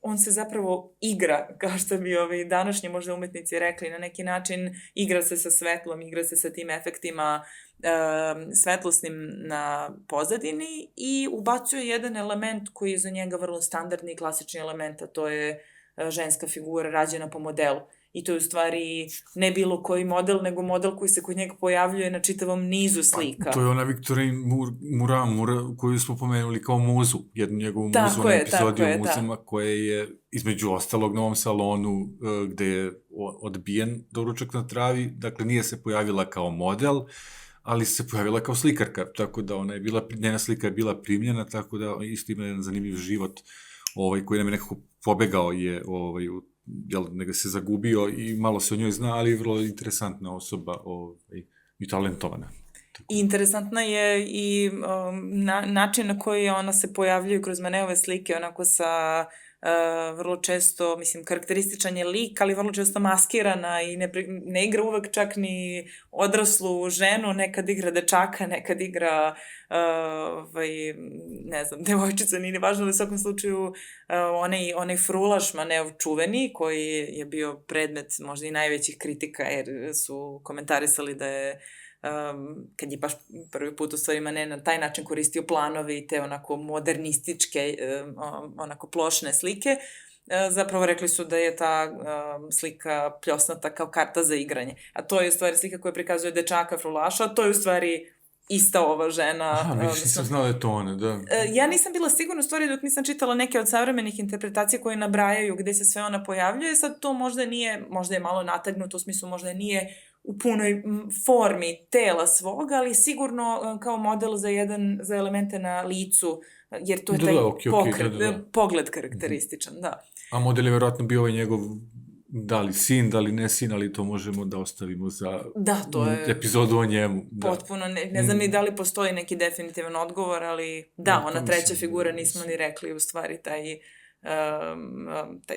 on se zapravo igra, kao što bi današnji možda umetnici rekli, na neki način igra se sa svetlom, igra se sa tim efektima svetlosnim na pozadini i ubacuje jedan element koji je za njega vrlo standardni i klasični element, a to je ženska figura rađena po modelu. I to je u stvari ne bilo koji model, nego model koji se kod njega pojavljuje na čitavom nizu slika. Pa, to je ona Victorine Morin koju smo pomenuli kao muzu, jednu njegovu muzu na epizodi o muzama, koje je između ostalog na ovom salonu gde je odbijen doručak na travi, dakle nije se pojavila kao model, ali se pojavila kao slikarka, tako da njena slika je bila primljena, tako da isto ima jedan zanimljiv život koji nam je nekako pobegao nego se zagubio i malo se o njoj zna, ali je vrlo interesantna osoba i talentovana. I interesantna je i način na koji ona se pojavljuje kroz Maneove slike, onako sa vrlo često, mislim, karakterističan je lik, ali vrlo često maskirana i ne igra uvek čak ni odraslu ženu, nekad igra dečaka, nekad igra ne znam, devojčica, nije važno, ali u svakom slučaju onaj frulaš Maneov čuveni, koji je bio predmet možda i najvećih kritika, jer su komentarisali da je kad je baš prvi put u stvari Manet na taj način koristio planove i te onako modernističke, onako plošne slike, zapravo rekli su da je ta slika pljosnata kao karta za igranje. A to je u stvari slika koja prikazuje dečaka frulaša, a to je u stvari ista ova žena. Aha, nisam znala da je to ona, da. Ja nisam bila sigurna u stvari dok nisam čitala neke od savremenih interpretacija koje nabrajaju gde se sve ona pojavljuje. Sad to možda je malo natagnuto, u smislu možda nije u punoj formi tela svoga, ali sigurno kao model za elemente na licu, jer to je taj pogled karakterističan, da. A model je verovatno bio njegov, da li sin, da li ne sin, ali to možemo da ostavimo za epizodu o njemu. Potpuno, ne znam ni da li postoji neki definitivan odgovor, ali ona treća figura nismo ni rekli, u stvari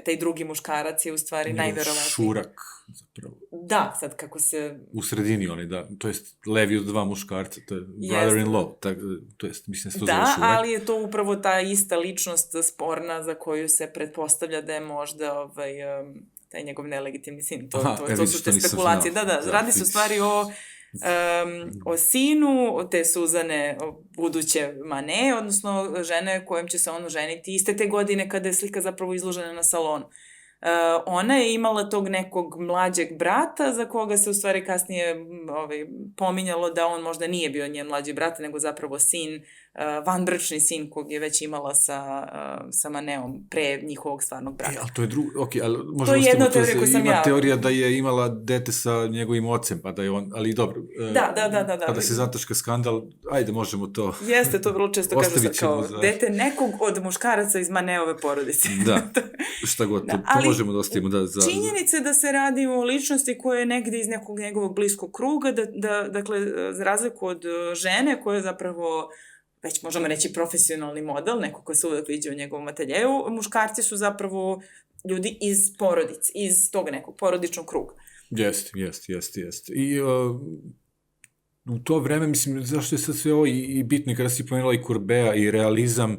taj drugi muškarac je u stvari najverovatniji. Šurak, zapravo. Da, sad kako se... U sredini oni, da, to jest levi od dva muškarca, to je brother-in-law, to jest, mislim se to zove Šurak. Da, ali je to upravo ta ista ličnost sporna za koju se pretpostavlja da je možda taj njegov nelegitimni sin. To su te spekulacije. Da, radi se u stvari o sinu te Suzane buduće Manet, odnosno žene kojom će se on oženiti iste te godine kada je slika zapravo izložena na salonu. Ona je imala tog nekog mlađeg brata za koga se u stvari kasnije pominjalo da on možda nije bio njen mlađi brat, nego zapravo sin, vanbračni sin kog je već imala sa Maneom pre njihovog stvarnog brata. Ali to je drugo, okej, ali to je jedna teorija koju sam ja... Ima teorija da je imala dete sa njegovim ocem, pa da je on, ali dobro. Da. Pa da se zataška skandal, ajde, možemo to... Jeste, to vrlo često kažu kao dete nekog od muškaraca iz Maneove porodice. Da, šta god, to možemo da ostavimo. Činjenice da se radi o ličnosti koja je negde iz nekog njegovog bliskog kruga, dakle, za razliku od žene koja je zapravo već možemo reći profesionalni model, neko ko se uvek viđa u njegovom ateljeju, muškarci su zapravo ljudi iz porodice, iz tog nekog porodičnog kruga. Jeste. I u to vreme, mislim, zašto je sad sve ovo i bitno, kada si pomenula i Courbeta i realizam,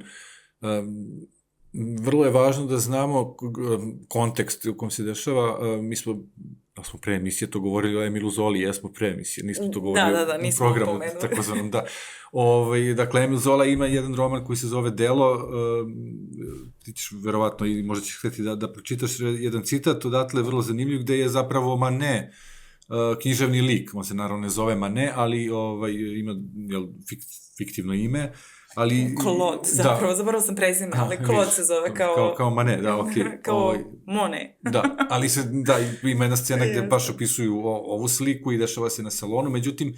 vrlo je važno da znamo kontekst u kom se dešava. Mi smo pre emisije to govorili o Emilu Zoli, jesmo pre emisije, nismo to govorili u programu, takozvanom, da. Dakle, Emil Zola ima jedan roman koji se zove Delo, ti ćeš verovatno i možda ćeš hteti da pročitaš jedan citat, odatle je vrlo zanimljiv, gde je zapravo Manet književni lik, on se naravno ne zove Manet, ali ima fiktivno ime, ali... Claude, zapravo sam prezime, ali Claude se zove kao Manet, da, okej. Kao Monet. Da, ali ima jedna scena gde baš opisuju ovu sliku i dešava se na salonu, međutim,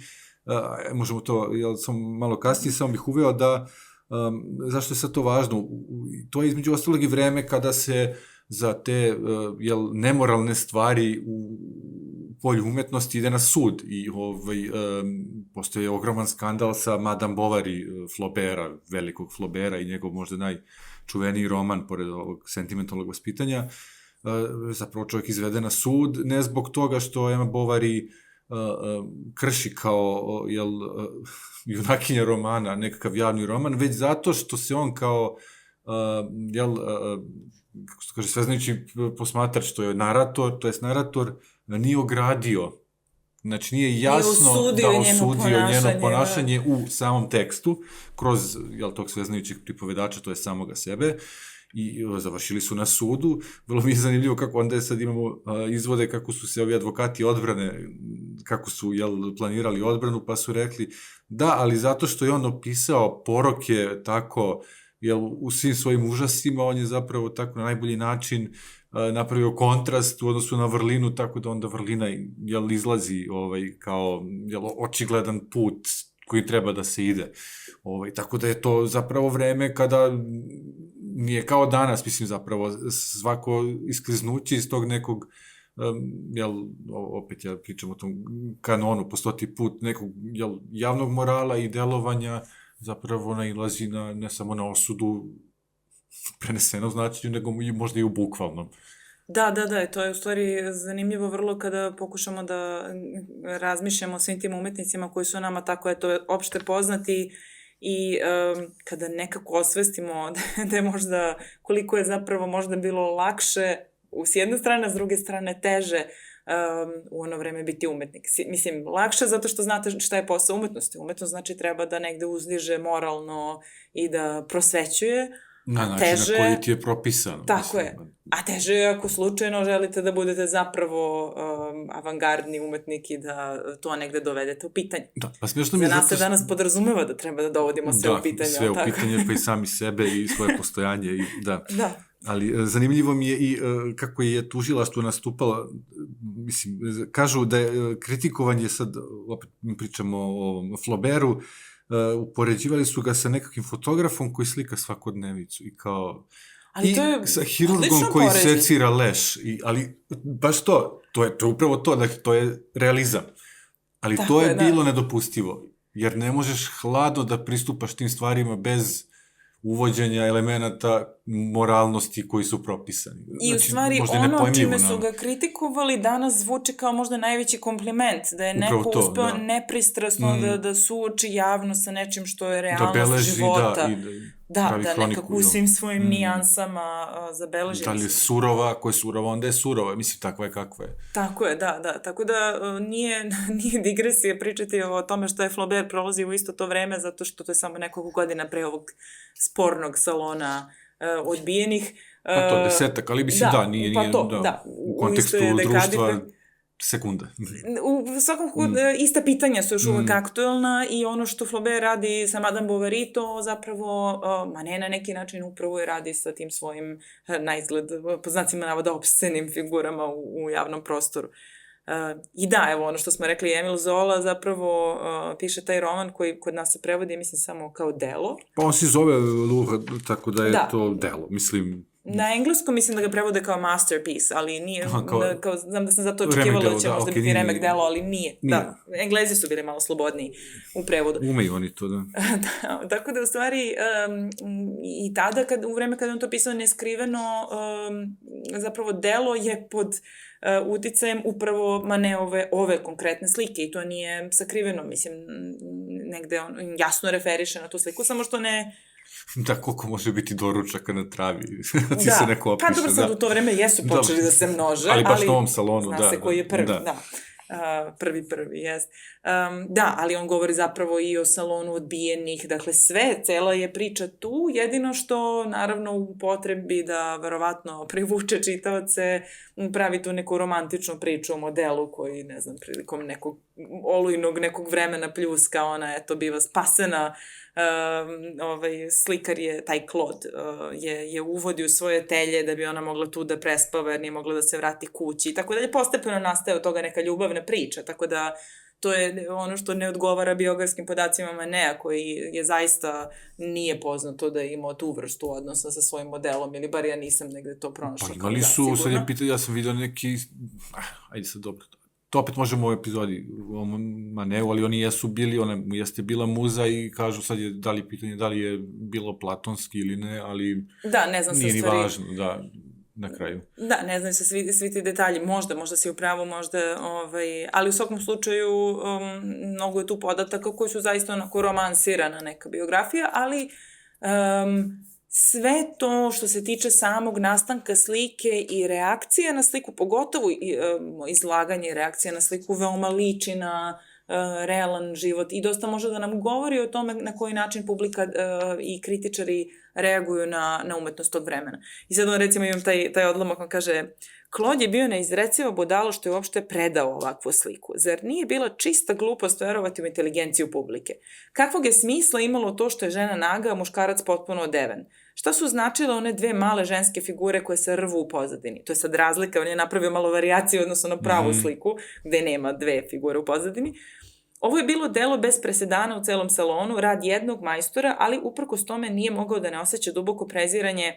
možemo to, sam malo kasnije, samo bih uveo da, zašto je sad to važno? To je između ostalog i vreme kada se za te nemoralne stvari polju umetnosti ide na sud i postoje ogroman skandal sa Madame Bovary Flaubera, velikog Flaubera i njegov možda najčuveniji roman pored ovog sentimentalnog vaspitanja. Zapravo čovjek izvede na sud, ne zbog toga što Emma Bovary krši kao junakinja romana, nekakav javni roman, već zato što se on kao kako se kaže, sveznajući posmatrač, to je narator, to jest narator, nije ogradio, znači nije jasno da osudio njeno ponašanje u samom tekstu, kroz tog sveznajućeg pripovedača, to je samoga sebe, i završili su na sudu. Vrlo mi je zanimljivo kako onda sad imamo izvode kako su se ovi advokati odbrane, kako su planirali odbranu, pa su rekli da, ali zato što je on opisao poroke tako, u svim svojim užasima, on je zapravo tako na najbolji način napravio kontrast u odnosu na vrlinu, tako da onda vrlina izlazi kao očigledan put koji treba da se ide. Tako da je to zapravo vreme kada nije kao danas, mislim, zapravo svako iskliznuće iz tog nekog, opet ja pričam o tom kanonu, po 100. put nekog javnog morala i delovanja, zapravo nailazi ne samo na osudu prenesenom značenju, nego možda i u bukvalnom. Da, to je u stvari zanimljivo vrlo kada pokušamo da razmišljamo o svim tim umetnicima koji su nama tako, opšte poznati i kada nekako osvestimo da je možda, koliko je zapravo možda bilo lakše s jedne strane, a s druge strane teže u ono vreme biti umetnik. Mislim, lakše zato što znate šta je posao umetnosti. Umetnost znači treba da negde uzdiže moralno i da prosvećuje. Na način na koji ti je propisano. Tako je. A teže je ako slučajno želite da budete zapravo avangardni umetnik i da to negde dovedete u pitanje. Da, pa smiješno mi je zato... Za nas se danas podrazumeva da treba da dovodimo sve u pitanje. Da, sve u pitanje, pa i sami sebe i svoje postojanje. Da. Ali zanimljivo mi je i kako je tužilaštvo nastupalo, mislim, kažu da je kritikovanje, sad opet pričamo o Flauberu, upoređivali su ga sa nekakvim fotografom koji slika svakodnevicu i kao... I sa hirurgom koji secira leš. Ali baš to je upravo to, to je realizam. Ali to je bilo nedopustivo, jer ne možeš hladno da pristupaš tim stvarima bez uvođenja elemenata moralnosti koji su propisani. I u stvari ono čime su ga kritikovali danas zvuči kao možda najveći kompliment, da je neko uspeo nepristrasno da suoči javno sa nečim što je realnost života. Da, nekako u svim svojim nijansama zabeleži. Da li je surova, ako je surova, onda je surova. Mislim, takva je kakva je. Tako je, da. Tako da nije digresija pričati o tome što je Flaubert prolazio u isto to vreme, zato što to je samo nekoliko godina pre ovog spornog salona odbijenih. Pa to 10-ak, ali mislim nije u kontekstu društva sekunda. U svakom ista pitanja su još uvek aktuelna i ono što Flaubert radi sa Madame Bovary, to zapravo, ne na neki način upravo je radi sa tim svojim naizgled, po znacima navoda, opscenim figurama u javnom prostoru. I da, evo ono što smo rekli, Emil Zola zapravo piše taj roman koji kod nas se prevodi, mislim, samo kao delo. Pa on se zove Luha, tako da je to delo, mislim... Na engleskom mislim da ga prevode kao masterpiece, ali nije, znam da sam zato očekivala da će možda biti remek delo, ali nije. Da, Englezi su bili malo slobodniji u prevodu. Umeju oni to, da. Tako da u stvari i tada, u vreme kada on to pisao neskriveno, zapravo delo je pod uticajem upravo ove konkretne slike i to nije sakriveno, mislim, negde on jasno referiše na tu sliku, samo što ne... Da, koliko može biti doručaka na travi, ti se neko opiše. Pa dobro, sad u to vreme jesu počeli da se množe, ali baš na ovom salonu, zna se koji je prvi, prvi, jest. Da, ali on govori zapravo i o salonu odbijenih, dakle cela je priča tu, jedino što naravno u potrebi da verovatno privuče čitaoce, pravi tu neku romantičnu priču o modelu koji, ne znam, prilikom nekog olujnog nekog vremena pljuska, ona biva spasena, slikar je, taj Claude, je uvodi u svoje telje da bi ona mogla tu da prespava jer nije mogla da se vrati kući i tako dalje. Postepeno nastaje od toga neka ljubavna priča, tako da to je ono što ne odgovara biografskim podacima Manea, koji je zaista nije poznato da je imao tu vrstu odnosa sa svojim modelom, ili bar ja nisam negde to pronašla. Pa imali su, sad je pitanje, ja sam vidio neki, ajde sad dobro, to opet možemo u epizodi o Maneu, ali oni jesu bili, ona mu jeste bila muza i kažu sad je da li pitanje da li je bilo platonski ili ne, ali Da, ne znam nije sa ni stvari. važno, da, na kraju. Da, ne znam se svi ti detalji, možda si u pravu, možda, ali u svakom slučaju mnogo je tu podataka koji su zaista onako romansirana neka biografija, ali sve to što se tiče samog nastanka slike i reakcije na sliku, pogotovo izlaganje i reakcija na sliku veoma liči na realan život i dosta može da nam govori o tome na koji način publika i kritičari reaguju na umetnost tog vremena. I sad on recimo imam taj odlomak, on kaže: Claude je bio neizrecivo budalo što je uopšte predao ovakvu sliku. Zar nije bila čista glupost verovati u inteligenciju publike? Kakvog je smisla imalo to što je žena naga, a muškarac potpuno odeven? Šta su značile one dve male ženske figure koje se rvu u pozadini? To je sad razlika, on je napravio malo variaciju odnosno na pravu sliku, gde nema dve figure u pozadini. Ovo je bilo delo bez presedana u celom salonu, rad jednog majstora, ali uprkos tome nije mogao da ne osjeća duboko preziranje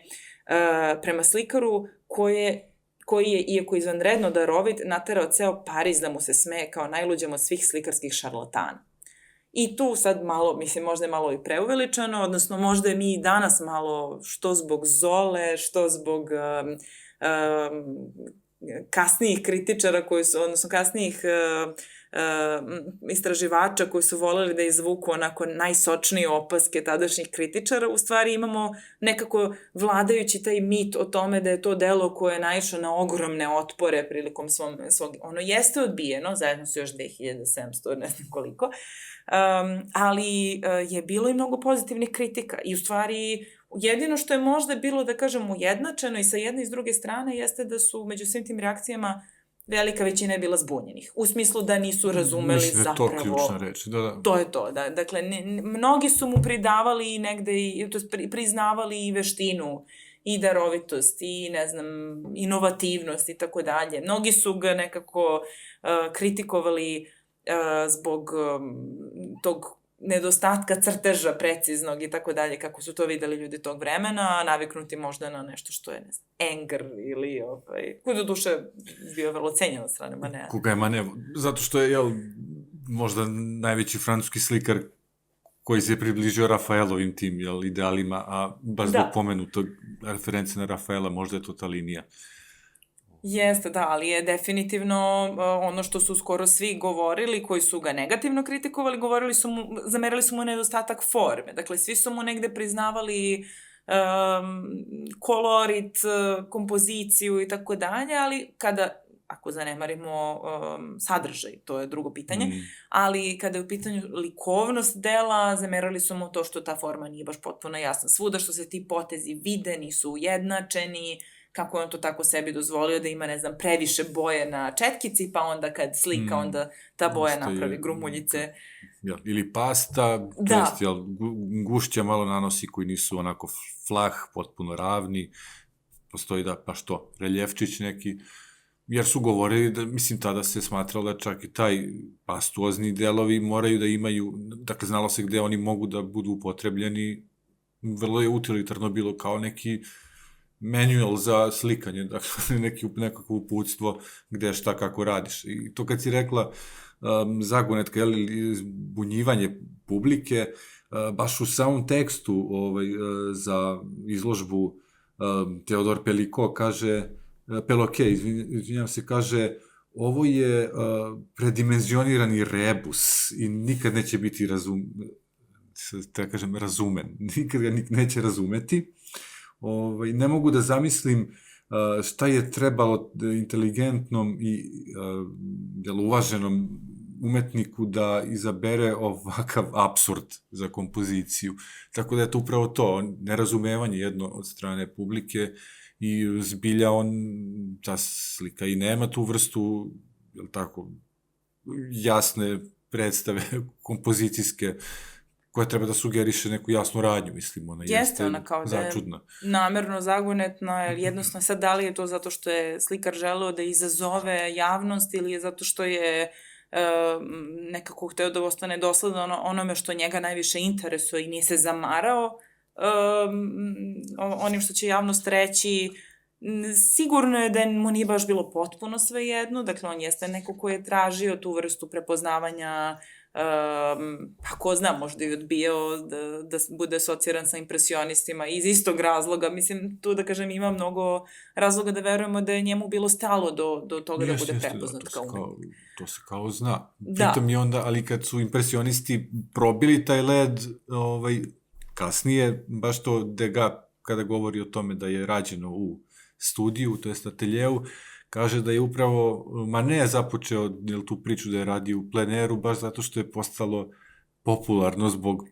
prema slikaru koji je, iako izvanredno darovit, naterao ceo Pariz da mu se smeje kao najluđem od svih slikarskih šarlatana. I tu sad malo, mislim, možda je malo i preuveličano, odnosno možda je mi i danas malo, što zbog Zole, što zbog kasnijih kritičara koji su, odnosno kasnijih istraživača koji su voleli da izvuku onako najsočnije opaske tadašnjih kritičara, u stvari imamo nekako vladajući taj mit o tome da je to delo koje je naišlo na ogromne otpore prilikom svog, ono jeste odbijeno, zajedno su još 2700, ne znam koliko, ali je bilo i mnogo pozitivnih kritika i u stvari jedino što je možda bilo, da kažem, ujednačeno i sa jedne i s druge strane jeste da su među svim tim reakcijama velika većina je bila zbunjenih. U smislu da nisu razumeli zapravo... Mislim da je to ključna reč, da. To je to, da. Dakle, mnogi su mu pridavali negde, priznavali i veštinu, i darovitost, i, ne znam, inovativnost i tako dalje. Mnogi su ga nekako kritikovali zbog tog nedostatka crteža preciznog i tako dalje, kako su to videli ljudi tog vremena, naviknuti možda na nešto što je, ne znam, Engr ili, koji do duše bio vrlo cenjen od strane Manea. Koga je Manea, zato što je, možda najveći francuski slikar koji se je približio Rafaelovim tim, idealima, a baš zbog pomenutog reference na Rafaela, možda je to ta linija. Jeste, da, ali je definitivno ono što su skoro svi govorili, koji su ga negativno kritikovali, zamerali su mu nedostatak forme. Dakle, svi su mu negde priznavali kolorit, kompoziciju i tako dalje, ali ako zanemarimo sadržaj, to je drugo pitanje, ali kada je u pitanju likovnost dela, zamerali su mu to što ta forma nije baš potpuno jasna. Svuda što se ti potezi vide, nisu ujednačeni, kako je on to tako sebi dozvolio da ima, ne znam, previše boje na četkici, pa onda kad slika, onda ta boja napravi grumuljice. Ili pasta, to jest, gušća malo nanosi koji nisu onako flah, potpuno ravni, postoji reljefčić neki, jer su govorili da, mislim, tada se smatralo da čak i taj pastuozni delovi moraju da imaju, dakle, znalo se gde oni mogu da budu upotrebljeni, vrlo je utilitarno bilo kao neki manual za slikanje, dakle, nekako uputstvo gde šta kako radiš. I to kad si rekla zagonetka, ili zbunjivanje publike, baš u samom tekstu za izložbu Teodor Peloquet, izvinjam se, kaže: ovo je predimenzionirani rebus i nikad neće biti razumen. Nikad ga neće razumeti. Ne mogu da zamislim šta je trebalo inteligentnom i uvaženom umetniku da izabere ovakav apsurd za kompoziciju. Tako da je to upravo to, nerazumevanje jedno od strane publike i zbilja ta slika i nema tu vrstu, jasne predstave kompozicijske koja treba da sugeriše neku jasnu radnju, mislim, ona jeste začudna. Namerno zagonetna, jednostavno sad da li je to zato što je slikar želeo da izazove javnost ili je zato što je nekako hteo da ostane dosledan onome što njega najviše interesuje i nije se zamarao onim što će javnost reći, Sigurno je da mu nije baš bilo potpuno svejedno, dakle on jeste neko ko je tražio tu vrstu prepoznavanja, pa ko zna, možda i odbijao da bude asociran sa impresionistima iz istog razloga. Mislim, tu da kažem ima mnogo razloga da verujemo da je njemu bilo stalo do toga da bude prepoznat kao umetnik. To se kao zna. Pitam i onda, ali kad su impresionisti probili taj led, kasnije, baš to Degas, kada govori o tome da je rađeno u studiju, to jest ateljeu, kaže da je upravo Manet započeo tu priču da je radio u pleneru, baš zato što je postalo popularno zbog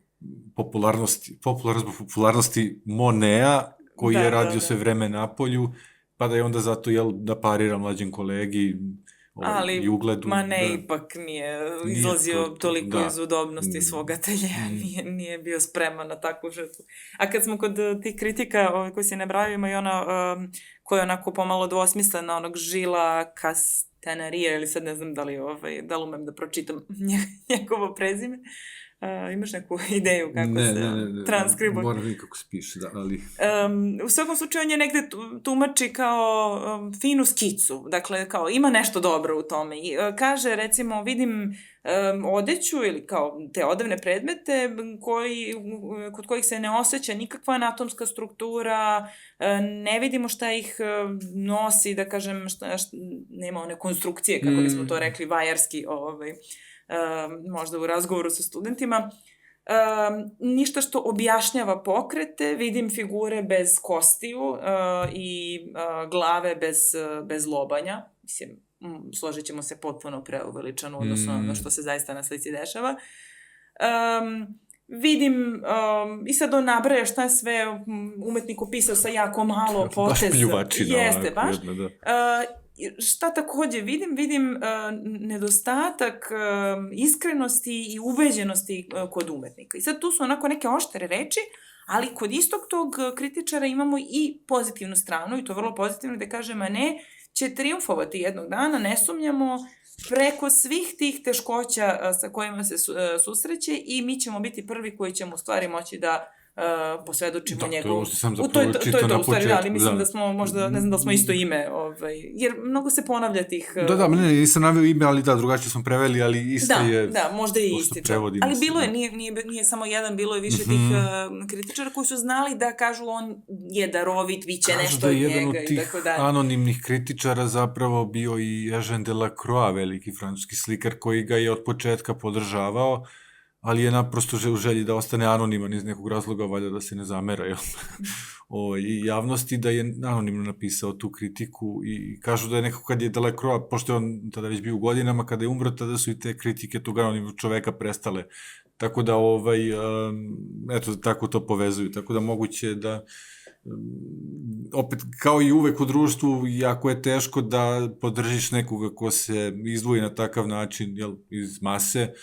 popularnosti Moneta, koji je radio sve vreme na polju, pa da je onda zato, da parira mlađem kolegi i ugledu. Ali Manet ipak nije izlazio toliko iz udobnosti svog ateljeja, nije bio spreman na takvu žrtvu. A kad smo kod tih kritika koji se ne braju, ima i ona koja je onako pomalo dvosmislena, onog Žila Castanarija, ili sad ne znam da li umem da pročitam njegovo prezime. Imaš neku ideju kako se transkribuje? Ne, moram vidjeti kako se piše, da, ali... U svakom slučaju on je negde tumači kao finu skicu, dakle kao ima nešto dobro u tome. I kaže, recimo, vidim odeću ili kao te odevne predmete kod kojih se ne osjeća nikakva anatomska struktura, ne vidimo šta ih nosi, da kažem, nema one konstrukcije, kako bismo to rekli, vajarski, možda u razgovoru sa studentima. Ništa što objašnjava pokrete, vidim figure bez kostiju i glave bez lobanja. Mislim, složit ćemo se potpuno preuveličano, odnosno na što se zaista na slici dešava. Vidim, i sad on nabraja šta je sve umetnik opisao sa jako malo poteza. Baš pljuvačina. Jeste, baš. Šta takođe vidim nedostatak iskrenosti i ubeđenosti kod umetnika. I sad tu su onako neke oštre reči, ali kod istog tog kritičara imamo i pozitivnu stranu, i to vrlo pozitivno, da kaže Manet će triumfovati jednog dana, ne sumnjamo, preko svih tih teškoća sa kojima se susreće, i mi ćemo biti prvi koji ćemo u stvari moći da posvedočimo njegov... Da, to je ovo što sam zapravo čitao na početku. Ali mislim da smo možda, ne znam da smo isto ime, jer mnogo se ponavlja tih... Da, nisam navio ime, ali da, drugačije smo preveli, ali isto je... Da, možda je isti. Ali bilo je, nije samo jedan, bilo je više tih kritičara koji su znali da kažu on je darovit, viće nešto od njega i tako dalje. Kažu da je jedan od tih anonimnih kritičara zapravo bio i Eugène Delacroix, veliki francuski slikar, koji ga je od početka podržavao, ali je naprosto u želji da ostane anoniman iz nekog razloga, valjda da se ne zamera i javnosti, da je anonimno napisao tu kritiku, i kažu da je nekako kad je Delacroix, pošto je on tada već bio u godinama, kada je umro, tada su i te kritike tog anonimnog čoveka prestale. Tako da, eto, tako to povezuju. Tako da moguće da, opet, kao i uvek u društvu, jako je teško da podržiš nekoga ko se izdvoji na takav način, iz mase,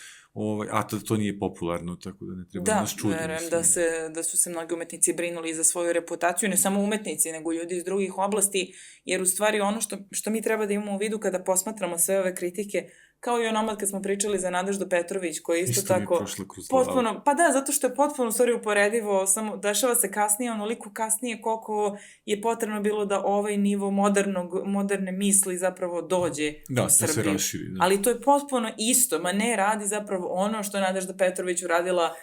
a to nije popularno, tako da ne treba da nas čudi. Da, verujem da su se mnogi umetnici brinuli za svoju reputaciju, ne samo umetnici, nego ljudi iz drugih oblasti, jer u stvari ono što mi treba da imamo u vidu kada posmatramo sve ove kritike, kao i onomad kad smo pričali za Nadeždu Petrović, koja je isto tako potpuno, pa da, zato što je potpuno u stvari uporedivo, samo dešava se kasnije, onoliko kasnije koliko je potrebno bilo da ovaj nivo moderne misli zapravo dođe u Srbiju. Da se raširi. Ali to je potpuno isto, Manet radi zapravo ono što je Nadežda Petrović uradila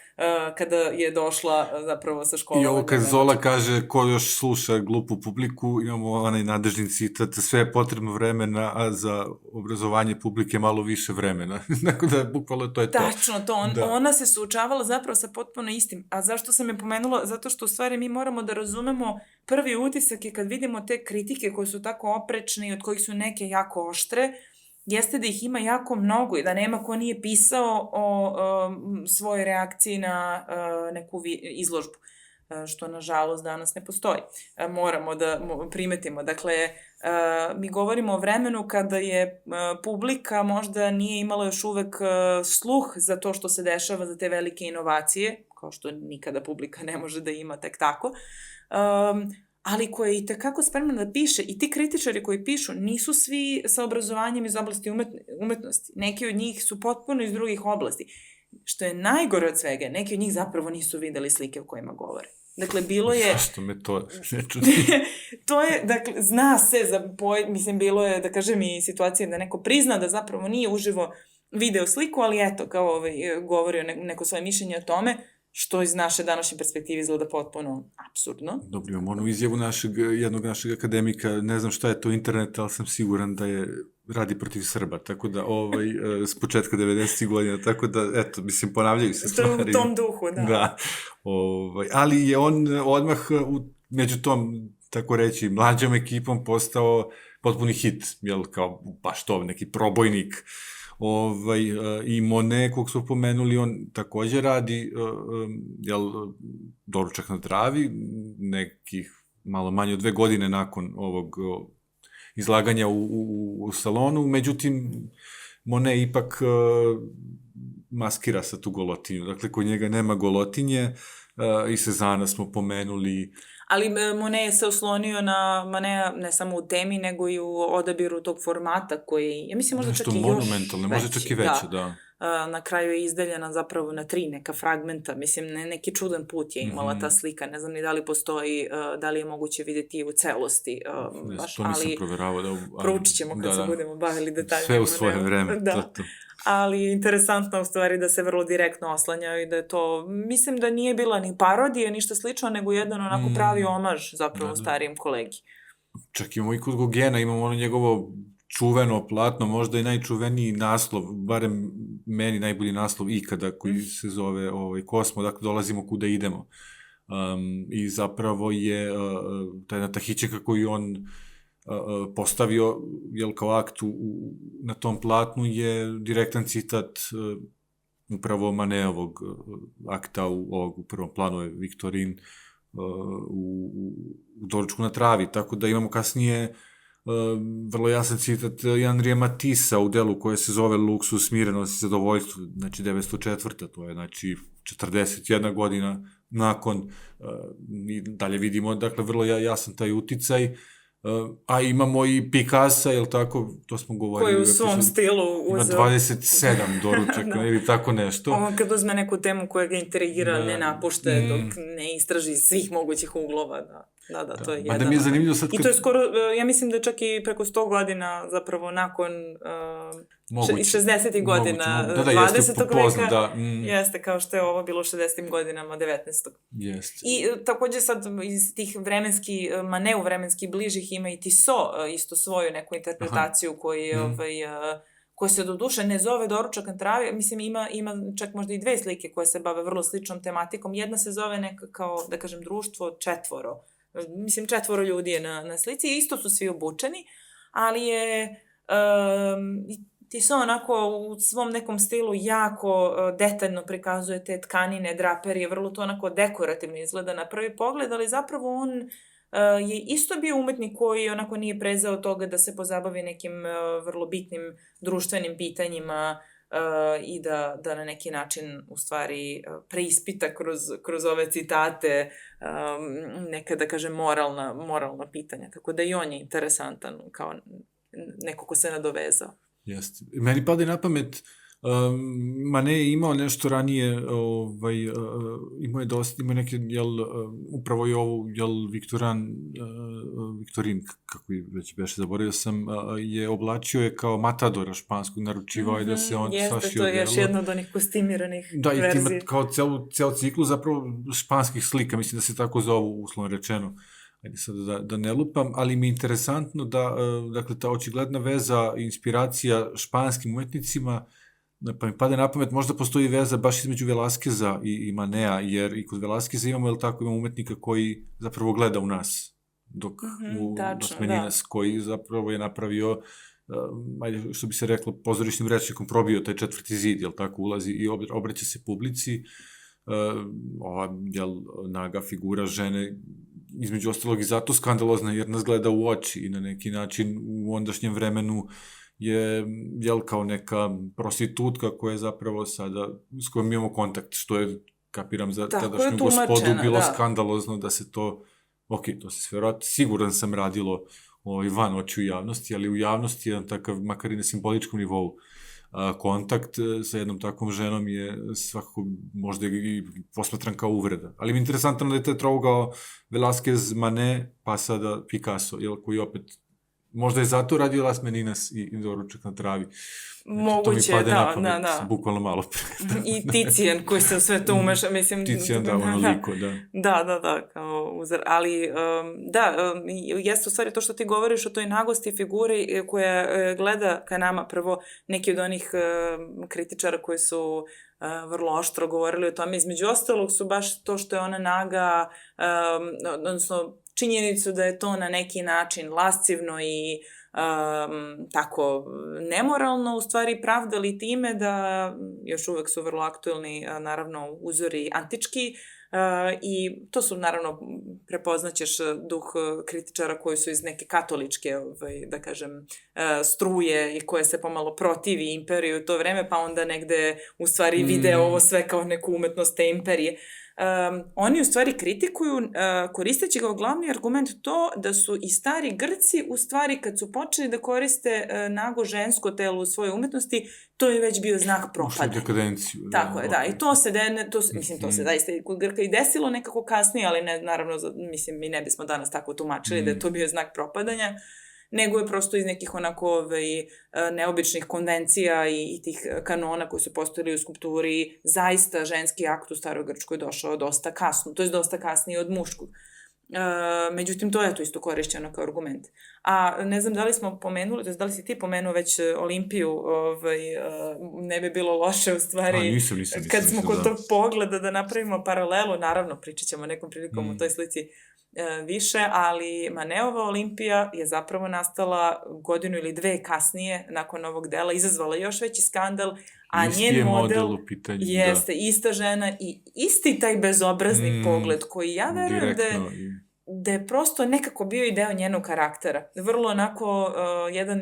kada je došla zapravo sa školom. I ovo kad Zola kaže ko još sluša glupu publiku, imamo onaj Nadeždin citat, sve je potrebno vremena, a za obrazovanje publike malo više vremena. Dakle da, bukvalno to je to. Tačno to, ona se suočavala zapravo sa potpuno istim. A zašto sam je pomenula? Zato što u stvari mi moramo da razumemo, prvi utisak je kad vidimo te kritike koje su tako oprečne i od kojih su neke jako oštre, jeste da ih ima jako mnogo i da nema ko nije pisao o svojoj reakciji na neku izložbu, što nažalost danas ne postoji. Moramo da primetimo. Dakle, mi govorimo o vremenu kada je publika možda nije imala još uvek sluh za to što se dešava, za te velike inovacije, kao što nikada publika ne može da ima tek tako, ali koja je i tekako spremna da piše, i ti kritičari koji pišu nisu svi sa obrazovanjem iz oblasti umetnosti. Neki od njih su potpuno iz drugih oblasti. Što je najgore od svega, neki od njih zapravo nisu videli slike o kojima govore. Dakle, bilo je... Zašto me to ne čudi? To je, dakle, zna se, mislim, bilo je, da kažem, i situacije da neko prizna da zapravo nije uživo video sliku, ali eto, kao govorio neko svoje mišljenje o tome, što iz naše današnje perspektive izgleda potpuno apsurdno. Dobro, imam onu izjavu jednog našeg akademika, ne znam šta je to internet, ali sam siguran da radi protiv Srba, tako da, s početka 90. godina, tako da, eto, mislim, ponavljaju se stvari. U tom duhu, da. Da, ali je on odmah među tom, tako reći, mlađom ekipom postao potpuni hit, jel, kao baš to, neki probojnik. I Monet, kog smo pomenuli, on također radi Doručak na travi, nekih malo manje od 2 godine nakon ovog izlaganja u salonu, međutim, Monet ipak maskira sa tu golotinju, dakle, kod njega nema golotinje, i Cezana smo pomenuli. Ali Monet je se oslonio na Manea ne samo u temi, nego i u odabiru tog formata koji, ja mislim, možda čak i još monumentalno, možda čak i veće, da. Na kraju je izdeljena zapravo na 3 neka fragmenta, mislim, neki čudan put je imala ta slika, ne znam ni da li postoji, da li je moguće vidjeti u celosti. To nisam proveravao. Proučit ćemo kad se budemo bavili detaljima. Sve u svoje vreme. Da. Ali interesantno u stvari da se vrlo direktno oslanjaju i da je to, mislim da nije bila ni parodija, ništa slično, nego jedan onako pravi omaž zapravo starijem kolegi. Čak imamo i kod Gogena, imamo ono njegovo čuveno platno, možda i najčuveniji naslov, barem meni najbolji naslov ikada, koji se zove Kosmo, dakle dolazimo kuda idemo. I zapravo je ta jedna tahićeka koju on postavio, jel, kao akt na tom platnu je direktan citat upravo Maneovog akta u prvom planu je Viktorin u Doručku na travi, tako da imamo kasnije vrlo jasan citat Andrija Matisa u delu koje se zove Luksus, smirenost i zadovoljstvo, znači 904. To je, znači, 41 godina nakon, i dalje vidimo, dakle, vrlo jasan taj uticaj. A imamo i Picassa, jel tako, to smo govorili. Koji u svom stilu uzeo. Ima 27 doručaka ili tako nešto. On kad uzme neku temu koja ga intrigira, ne napušte dok ne istraži svih mogućih uglova, da, to je jedan. Da mi je zanimljivo sad... I to je skoro, ja mislim da čak i preko 100 godina, zapravo nakon 60. godina 20. veka, jeste, kao što je ovo bilo 60. godinama 19. Jeste. I također sad iz tih Maneu vremenski bližih ima i Tissot isto svoju neku interpretaciju koja se do duše ne zove Doručak na travi, mislim ima čak možda i 2 slike koje se bave vrlo sličnom tematikom. Jedna se zove neka kao, da kažem, društvo 4. Mislim, 4 ljudi je na slici i isto su svi obučeni, ali je Tissot onako u svom nekom stilu jako detaljno prikazuje te tkanine, draperije, vrlo to onako dekorativno izgleda na prvi pogled, ali zapravo on je isto bio umetnik koji onako nije prezao toga da se pozabavi nekim vrlo bitnim društvenim pitanjima i da na neki način u stvari preispita kroz ove citate neka, da kažem, moralna pitanja. Tako da i on je interesantan kao neko ko se nadovezao. Jeste. Meni pada na pamet, Manet je imao nešto ranije, imao neke, upravo i ovu, Viktorin, kako je već beše, zaboravio sam, je oblačio je kao matadora španskog, naručivao je da se on sašio. Jeste, to je još jedno od onih kostimiranih verzija. Da, i ima kao ceo ciklu zapravo španskih slika, mislim da se tako zovu, uslovno rečeno. Ajde sad da ne lupam, ali mi je interesantno da, dakle, ta očigledna veza i inspiracija španskim umetnicima, pa mi pada na pamet, možda postoji veza baš između Velázqueza i Manea, jer i kod Velázqueza imamo umetnika koji zapravo gleda u nas, dok Meninas koji zapravo je napravio, ajde, što bi se reklo, pozorišnim rečnikom probio taj 4. zid, jel tako, ulazi i obraća se publici, ova, naga figura žene, između ostalog i zato skandalozna, jer nas gleda u oči i na neki način u ondašnjem vremenu je, kao neka prostitutka koja je zapravo sada, s kojom imamo kontakt, što je, kapiram, za tadašnju gospodu bilo skandalozno da se to, to se sve vjerojatno, siguran sam, radilo van očiju javnosti, ali u javnosti jedan takav, makar i na simboličkom nivou, kontakt sa jednom takvom ženom je svakako možda i posmatran kao uvreda. Ali mi je interesantno da je to trougao Velázquez, Manet, pa sada Picasso, koji opet možda je zato radio Las Meninas i Doručak na travi. Moguće, to mi pade da, na pamet, da. bukvalno malo pre. I Ticijan koji se u sve to umeša, mislim... Ticijan, da, ono liko, da. Da, kao uzor. Ali, jeste u stvari to što ti govoriš o toj nagosti figuri koja gleda ka nama prvo neki od onih kritičara koji su vrlo oštro govorili o tome. Između ostalog su baš to što je ona naga, odnosno činjenicu da je to na neki način lascivno i tako nemoralno, u stvari pravdali time da još uvek su vrlo aktuelni, naravno, uzori antički, i to su, naravno, prepoznaćeš duh kritičara koji su iz neke katoličke, da kažem, struje i koje se pomalo protivi imperiju u to vreme, pa onda negde u stvari vide ovo sve kao neku umetnost te imperije. Oni u stvari kritikuju, koristeći kao glavni argument to da su i stari Grci u stvari kad su počeli da koriste nago žensko telo u svojoj umetnosti, to je već bio znak propadanja. Ušli dekadenciju. Tako je, da. I to se, mislim, to se zaista kod Grka i desilo nekako kasnije, ali ne, naravno, mislim, mi ne bismo danas tako tumačili da je to bio znak propadanja, nego je prosto iz nekih onako neobičnih konvencija i tih kanona koji su postojili u skulpturi, zaista ženski akt u staroj Grčkoj došao dosta kasno, to je dosta kasnije od muškog. Međutim, to je to isto korišćeno kao argument. A ne znam da li smo pomenuli, to je da li si ti pomenuo već Olimpiju, ne bi bilo loše u stvari. Nisam, kad smo kod tog pogleda da napravimo paralelu, naravno pričat ćemo nekom prilikom u toj slici više, ali Maneova Olimpija je zapravo nastala godinu ili dve kasnije nakon ovog dela, izazvala još veći skandal, a njen model jeste ista žena i isti taj bezobrazni pogled koji ja verujem da je prosto nekako bio i deo njenog karaktera. Vrlo onako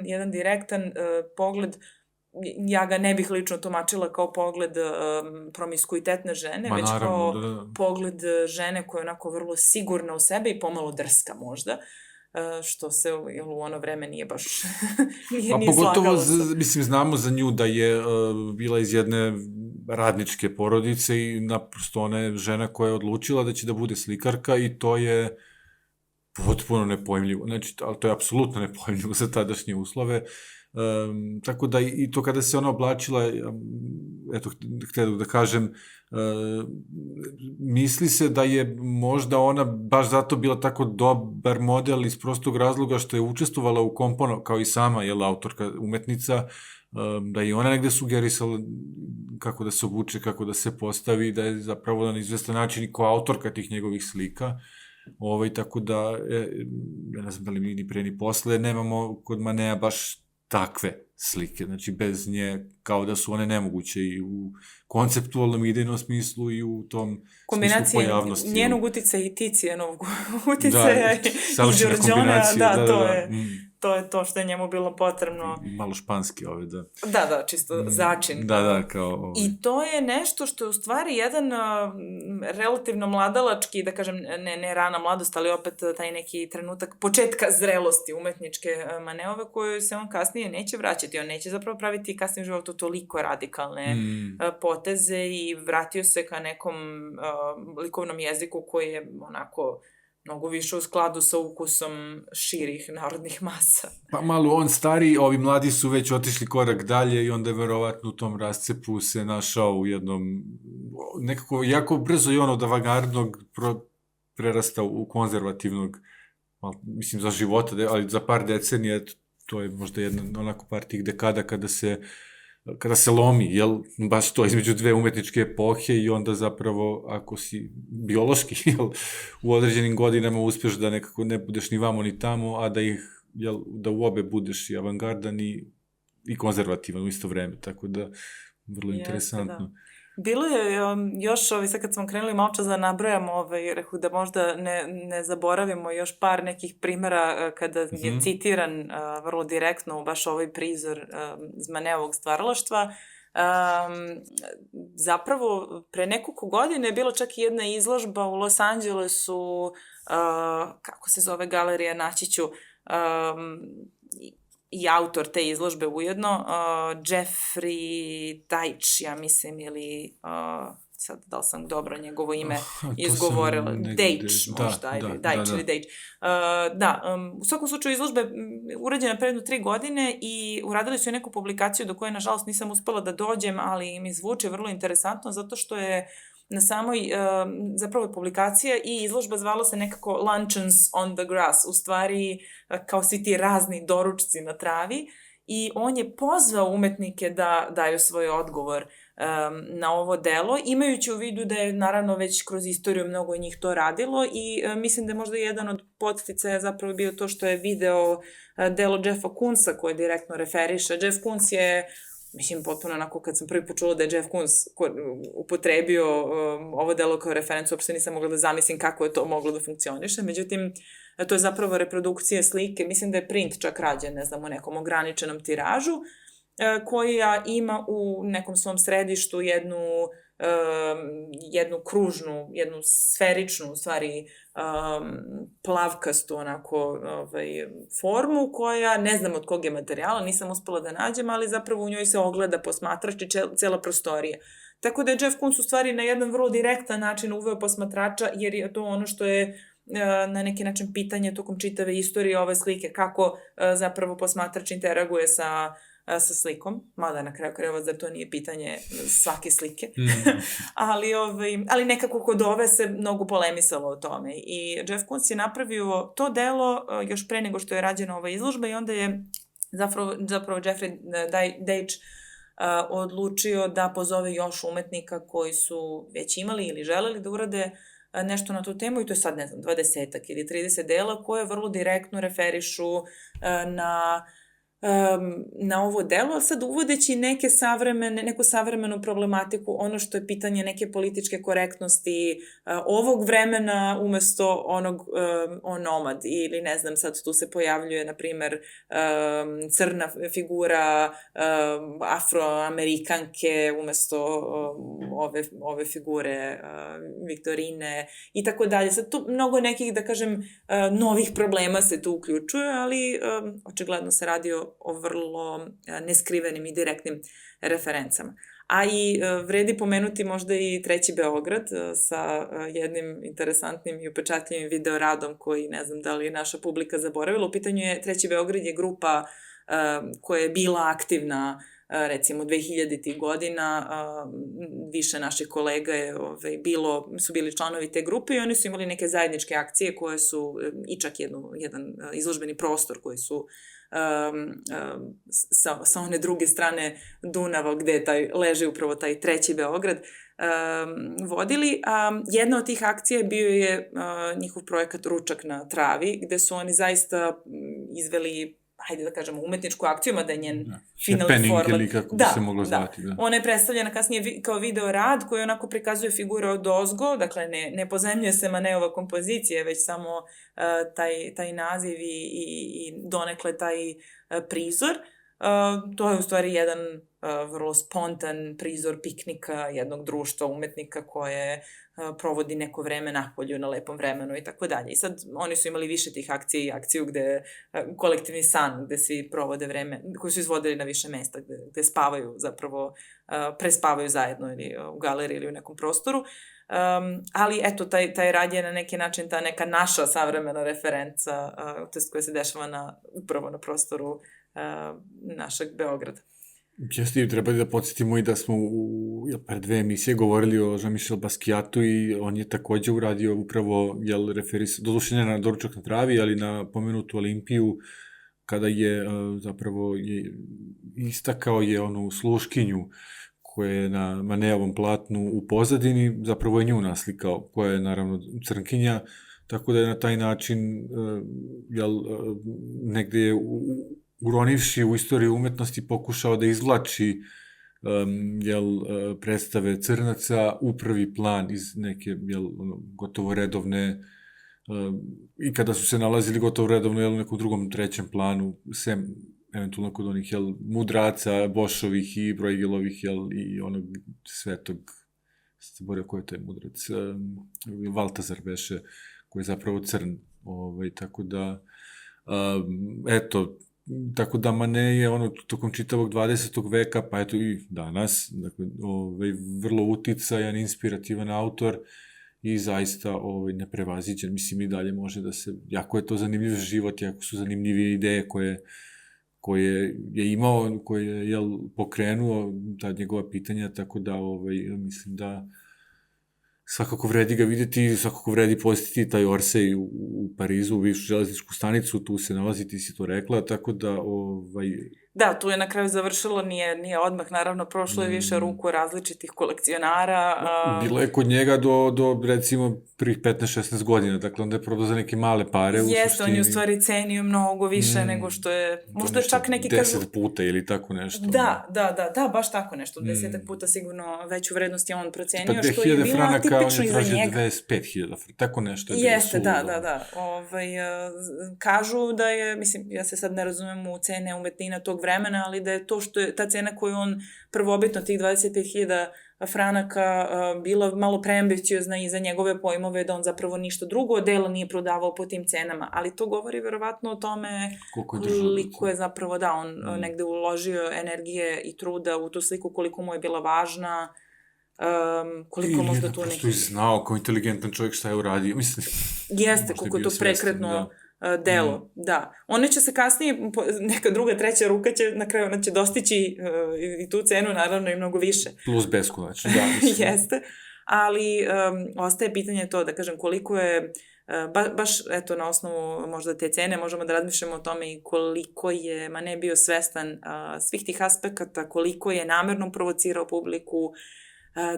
jedan direktan pogled, ja ga ne bih lično tumačila kao pogled promiskuitetne žene, već kao pogled žene koja je onako vrlo sigurna u sebe i pomalo drska možda, što se u ono vreme nije baš nije slagalo. Pogotovo, mislim, znamo za nju da je bila iz jedne radničke porodice i naprosto ona je žena koja je odlučila da će da bude slikarka i to je potpuno nepojmljivo. Znači, ali to je apsolutno nepojmljivo za tadašnje uslove. Tako da i to kada se ona oblačila, eto, htio da kažem, misli se da je možda ona baš zato bila tako dobar model iz prostog razloga što je učestvovala u kao i sama, autorka, umetnica, da je ona negde sugerisala kako da se obuče, kako da se postavi, da je zapravo na izvestan način i kao autorka tih njegovih slika. Tako da, ja ne znam da li mi ni pre ni posle, nemamo kod Manea baš takve slike, znači bez nje kao da su one nemoguće i u konceptualnom idejnom smislu i u tom smislu pojavnosti. Kombinacija njenog uticaja i Ticijanovog uticaja i Đorđona, to je to što je njemu bilo potrebno. I malo španski ove, da. Da, čisto začin. Da, kao... I to je nešto što je u stvari jedan relativno mladalački, da kažem, ne rana mladost, ali opet taj neki trenutak početka zrelosti umetničke Maneove, koju se on kasnije neće vraćati. On neće zapravo praviti kasnije u životu toliko radikalne poteze i vratio se ka nekom likovnom jeziku koji je onako mnogo više u skladu sa ukusom širih narodnih masa. Pa malo on stari, ovi mladi su već otišli korak dalje i onda je verovatno u tom rascepu se našao u jednom, nekako jako brzo i on od avangardnog prerastao u konzervativnog, mislim za života, ali za par decenija, to je možda jedna onako par tih dekada kada se lomi, baš to između dve umetničke epohe i onda zapravo, ako si biološki, u određenim godinama uspeš da nekako ne budeš ni vamo ni tamo, a da u obe budeš i avangardan i konzervativan u isto vreme, tako da, vrlo interesantno. Bilo je još, sad kad smo krenuli malo čas da nabrojamo, rekao da možda ne zaboravimo još par nekih primjera kada je citiran vrlo direktno baš ovaj prizor iz Maneovog stvaralaštva. Zapravo, pre nekoliko godine je bila čak i jedna izložba u Los Angelesu, kako se zove galerija, naći ću, i autor te izložbe ujedno, Jeffrey Deitch, ja mislim, ili sad da li sam dobro njegovo ime izgovorila, Deitch možda, ajde, Deitch ili Deitch. U svakom slučaju izložba je urađena pre jedno 3 godine i uradili su neku publikaciju do koje, nažalost, nisam uspela da dođem, ali mi zvuči vrlo interesantno zato što je na samoj, zapravo publikacija i izložba zvala se nekako Luncheons on the Grass, u stvari kao svi ti razni doručci na travi, i on je pozvao umetnike da daju svoj odgovor na ovo delo, imajući u vidu da je naravno već kroz istoriju mnogo njih to radilo, i mislim da je možda jedan od podsticaja zapravo bio to što je video delo Jeffa Koonsa koje direktno referiše. Jeff Koons je, mislim, potpuno onako kad sam prvi put čula da je Jeff Koons upotrebio ovo delo kao referencu, uopšte nisam mogla da zamislim kako je to moglo da funkcioniše, međutim, to je zapravo reprodukcija slike, mislim da je print čak rađen, ne znam, u nekom ograničenom tiražu, koja ima u nekom svom središtu jednu kružnu, jednu sferičnu, u stvari, plavkastu onako formu koja, ne znam od kog je materijala, nisam uspela da nađem, ali zapravo u njoj se ogleda posmatrač i cela prostorija. Tako da je Jeff Koons u stvari na jedan vrlo direktan način uveo posmatrača, jer je to ono što je na neki način pitanje tokom čitave istorije ove slike, kako zapravo posmatrač interaguje sa slikom, mada na kraju krajeva zar to nije pitanje svake slike, ali nekako kod ove se mnogo polemisalo o tome, i Jeff Koons je napravio to delo još pre nego što je rađena ova izložba, i onda je zapravo Jeffrey Deitch odlučio da pozove još umetnika koji su već imali ili želeli da urade nešto na tu temu, i to je sad, ne znam, 20 ili 30 dela koje vrlo direktno referišu na ovo delo, ali sad uvodeći neku savremenu problematiku, ono što je pitanje neke političke korektnosti ovog vremena umesto onog onomad, ili ne znam, sad tu se pojavljuje, na primer, crna figura afroamerikanke umesto ove figure Viktorine i tako dalje. Sad tu mnogo nekih, da kažem, novih problema se tu uključuje, ali očigledno se radi o vrlo neskrivenim i direktnim referencama. A i vredi pomenuti možda i Treći Beograd sa jednim interesantnim i upečatljivim videoradom koji, ne znam da li je naša publika zaboravila. U pitanju je Treći Beograd je grupa koja je bila aktivna recimo 2000-ih godina, više naših kolega su bili članovi te grupe i oni su imali neke zajedničke akcije koje su, i čak jedan izložbeni prostor koji su sa one druge strane Dunava gde leži upravo taj Treći Beograd vodili. Jedna od tih akcija bio je njihov projekat Ručak na travi, gde su oni zaista izveli, hajde da kažemo, umetničku akciju, mada je njen finalni format. Ili kako bi se moglo zvati. Da. Ona je predstavljena kasnije kao video rad koji onako prikazuje figure od ozgo, dakle ne pozemljuje se Maneova kompozicija, već samo taj naziv i donekle taj prizor. To je u stvari jedan vrlo spontan prizor piknika jednog društva umetnika koje provodi neko vreme napolju na lepom vremenu i tako dalje. I sad oni su imali više tih akcija i akciju gde kolektivni san, gde svi provode vreme, koji su izvodili na više mesta, gde spavaju zapravo, prespavaju zajedno ili u galeriji ili u nekom prostoru. Ali eto, taj rad je na neki način ta neka naša savremena referenca, koja se dešava upravo na prostoru našeg Beograda. Jeste, treba da podsjetimo i da smo pre 2 emisije govorili o Jean-Michel Basquiatu i on je takođe uradio upravo, doduše ne na Doručak na travi, ali na pomenutu Olimpiju, kada je zapravo istakao je onu sluškinju koja je na Maneovom platnu u pozadini, zapravo je nju naslikao, koja je naravno crnkinja, tako da je na taj način negde je uronivši u istoriju umetnosti pokušao da izvlači predstave crnaca u prvi plan iz neke gotovo redovne, i kada su se nalazili gotovo redovno u nekom drugom, trećem planu, sem eventualno kod onih mudraca, Bošovih i Brojgelovih i onog svetog, zaboravio ko je taj mudrac, Valtazar beše, koji je zapravo crn, tako da eto, tako da Manet je tokom čitavog 20. veka, pa eto i danas, dakle, vrlo uticajan, inspirativan autor i zaista neprevaziđen. Mislim, i dalje može da se, jako je to zanimljiv život, jako su zanimljive ideje koje je imao, koje je pokrenuo, ta njegova pitanja, tako da mislim da svakako vredi ga videti, svakako vredi posjetiti taj Orsay u Parizu, u bivšu železničku stanicu, tu se nalazi, ti si to rekla, tako da Da, tu je na kraju završilo, nije odmah, naravno, prošlo je više ruku različitih kolekcionara. Bilo je kod njega do recimo, prvih 15-16 godina, dakle, onda je prodao za neke male pare u suštini. Jeste, on je u stvari cenio mnogo više nego što je, možda čak neki kažu... 10 puta ili tako nešto. Da, baš tako nešto, 10 puta sigurno veću vrednost je on procenio, što je bilo atipično i za njega. 25.000 franaka, tako nešto je bilo. Jeste, da. Kažu da je, mislim, ja se sad ne razumem u cene umetnina tog vremena, ali da je to što je ta cena koju on prvobitno, tih 25.000 franaka, bila malo preambiciozna i za njegove pojmove, da on zapravo ništa drugo od dela nije prodavao po tim cenama, ali to govori verovatno o tome koliko je zapravo, da, on negde uložio energije i truda u tu sliku, koliko mu je bila važna, koliko možda tu neki... Ili je znao kao inteligentan čovjek šta je uradio, mislim. Jeste, koliko je to prekretno delo, da. One će se kasnije, neka druga, treća ruka će, na kraju ona će dostići i tu cenu, naravno, i mnogo više. Plus beskonačno, da, mislim. Jeste, ali ostaje pitanje to, da kažem, koliko je, baš, eto, na osnovu možda te cene, možemo da razmišljamo o tome i koliko je Manet bio svestan svih tih aspekata, koliko je namerno provocirao publiku,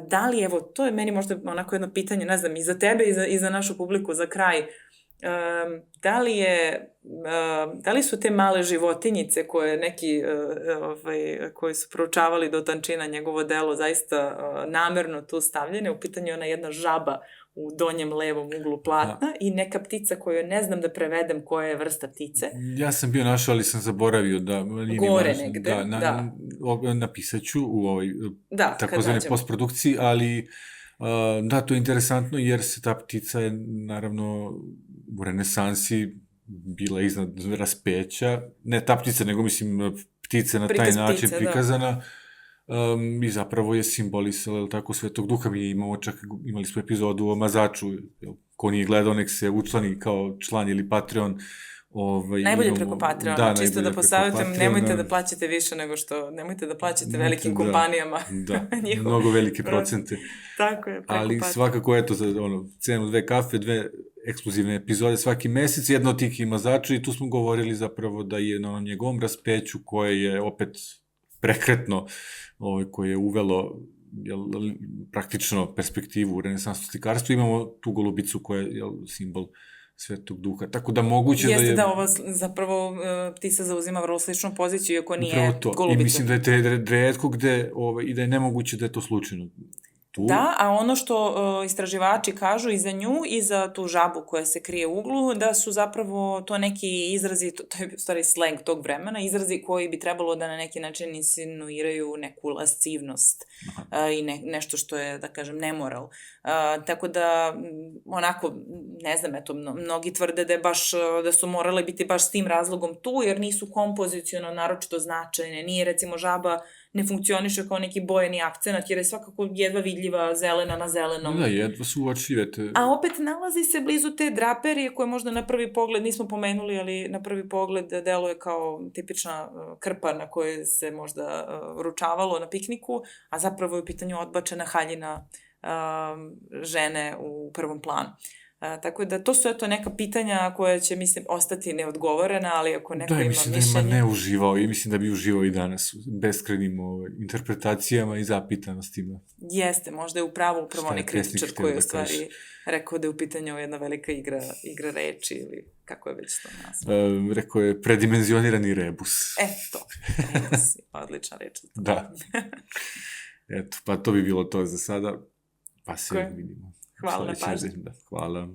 da li, evo, to je meni možda onako jedno pitanje, ne znam, i za tebe i za našu publiku, za kraj, da li su te male životinjice koje neki koji su proučavali do tančina njegovo delo zaista namerno tu stavljene, u pitanju je ona jedna žaba u donjem levom uglu platna i neka ptica koju ne znam da prevedem koja je vrsta ptice. Ja sam bio našao, ali sam zaboravio da... Gore negde, da. Napisat ću u ovoj takozvane postprodukciji, ali da, to je interesantno jer se ta ptica je naravno u renesansi bila iznad raspeća, ne ta ptica, nego mislim ptice na taj način prikazana i zapravo je simbolisala tako Svetog Duha. Mi imali smo epizodu o mazaču, ko nije gledao nek se učlani kao član ili Patreon. Najbolje preko Patreona, čisto da posavjetujem, nemojte da plaćate više nego što, nemojte da plaćate velikim kompanijama. Da, mnogo velike procente. Tako je, preko Patreona. Ali svakako, eto, za cenu 2 kafe, 2 ekskluzivne epizode svaki mesec, jedna od tih mazača i tu smo govorili zapravo da je na njegovom raspeću koje je opet prekretno, koje je uvelo praktično perspektivu u renesansnom slikarstvu. Imamo tu golubicu koja je simbol Svetog Duha, tako da moguće da je... Jeste da ova zapravo ptica zauzima vrlo sličnu poziciju, iako nije golubica. I mislim da je retko gde, i da je nemoguće da je to slučajno. Da, a ono što istraživači kažu i za nju i za tu žabu koja se krije u uglu, da su zapravo to neki izrazi, to je u stvari slang tog vremena, izrazi koji bi trebalo da na neki način insinuiraju neku lascivnost i nešto što je, da kažem, nemoral. Tako da, onako, ne znam, eto, mnogi tvrde da su morale biti baš s tim razlogom tu, jer nisu kompoziciono naročito značajne. Nije, recimo, žaba ne funkcioniše kao neki bojeni akcenat, jer je svakako jedva vidljiva zelena na zelenom. Da, jedva su uočljive. A opet nalazi se blizu te draperije koje možda na prvi pogled nismo pomenuli, ali na prvi pogled deluje kao tipična krpa na kojoj se možda ručavalo na pikniku, a zapravo je u pitanju odbačena haljina žene u prvom planu. Tako da to su eto neka pitanja koja će, mislim, ostati neodgovorena, ali ako neko ima mišljenje... Da, mislim da ima ne uživao i mislim da bi uživao i danas u beskrajnim interpretacijama i zapitanostima. Jeste, možda je upravo onaj kritičar koji je u stvari rekao da je u pitanju jedna velika igra reči ili kako je već to nazvao. Rekao je predimenzionirani rebus. To, rebus, odlična reč. Da. Eto, pa to bi bilo to za sada, pa se vidimo. Hvala na pažnji. Hvala.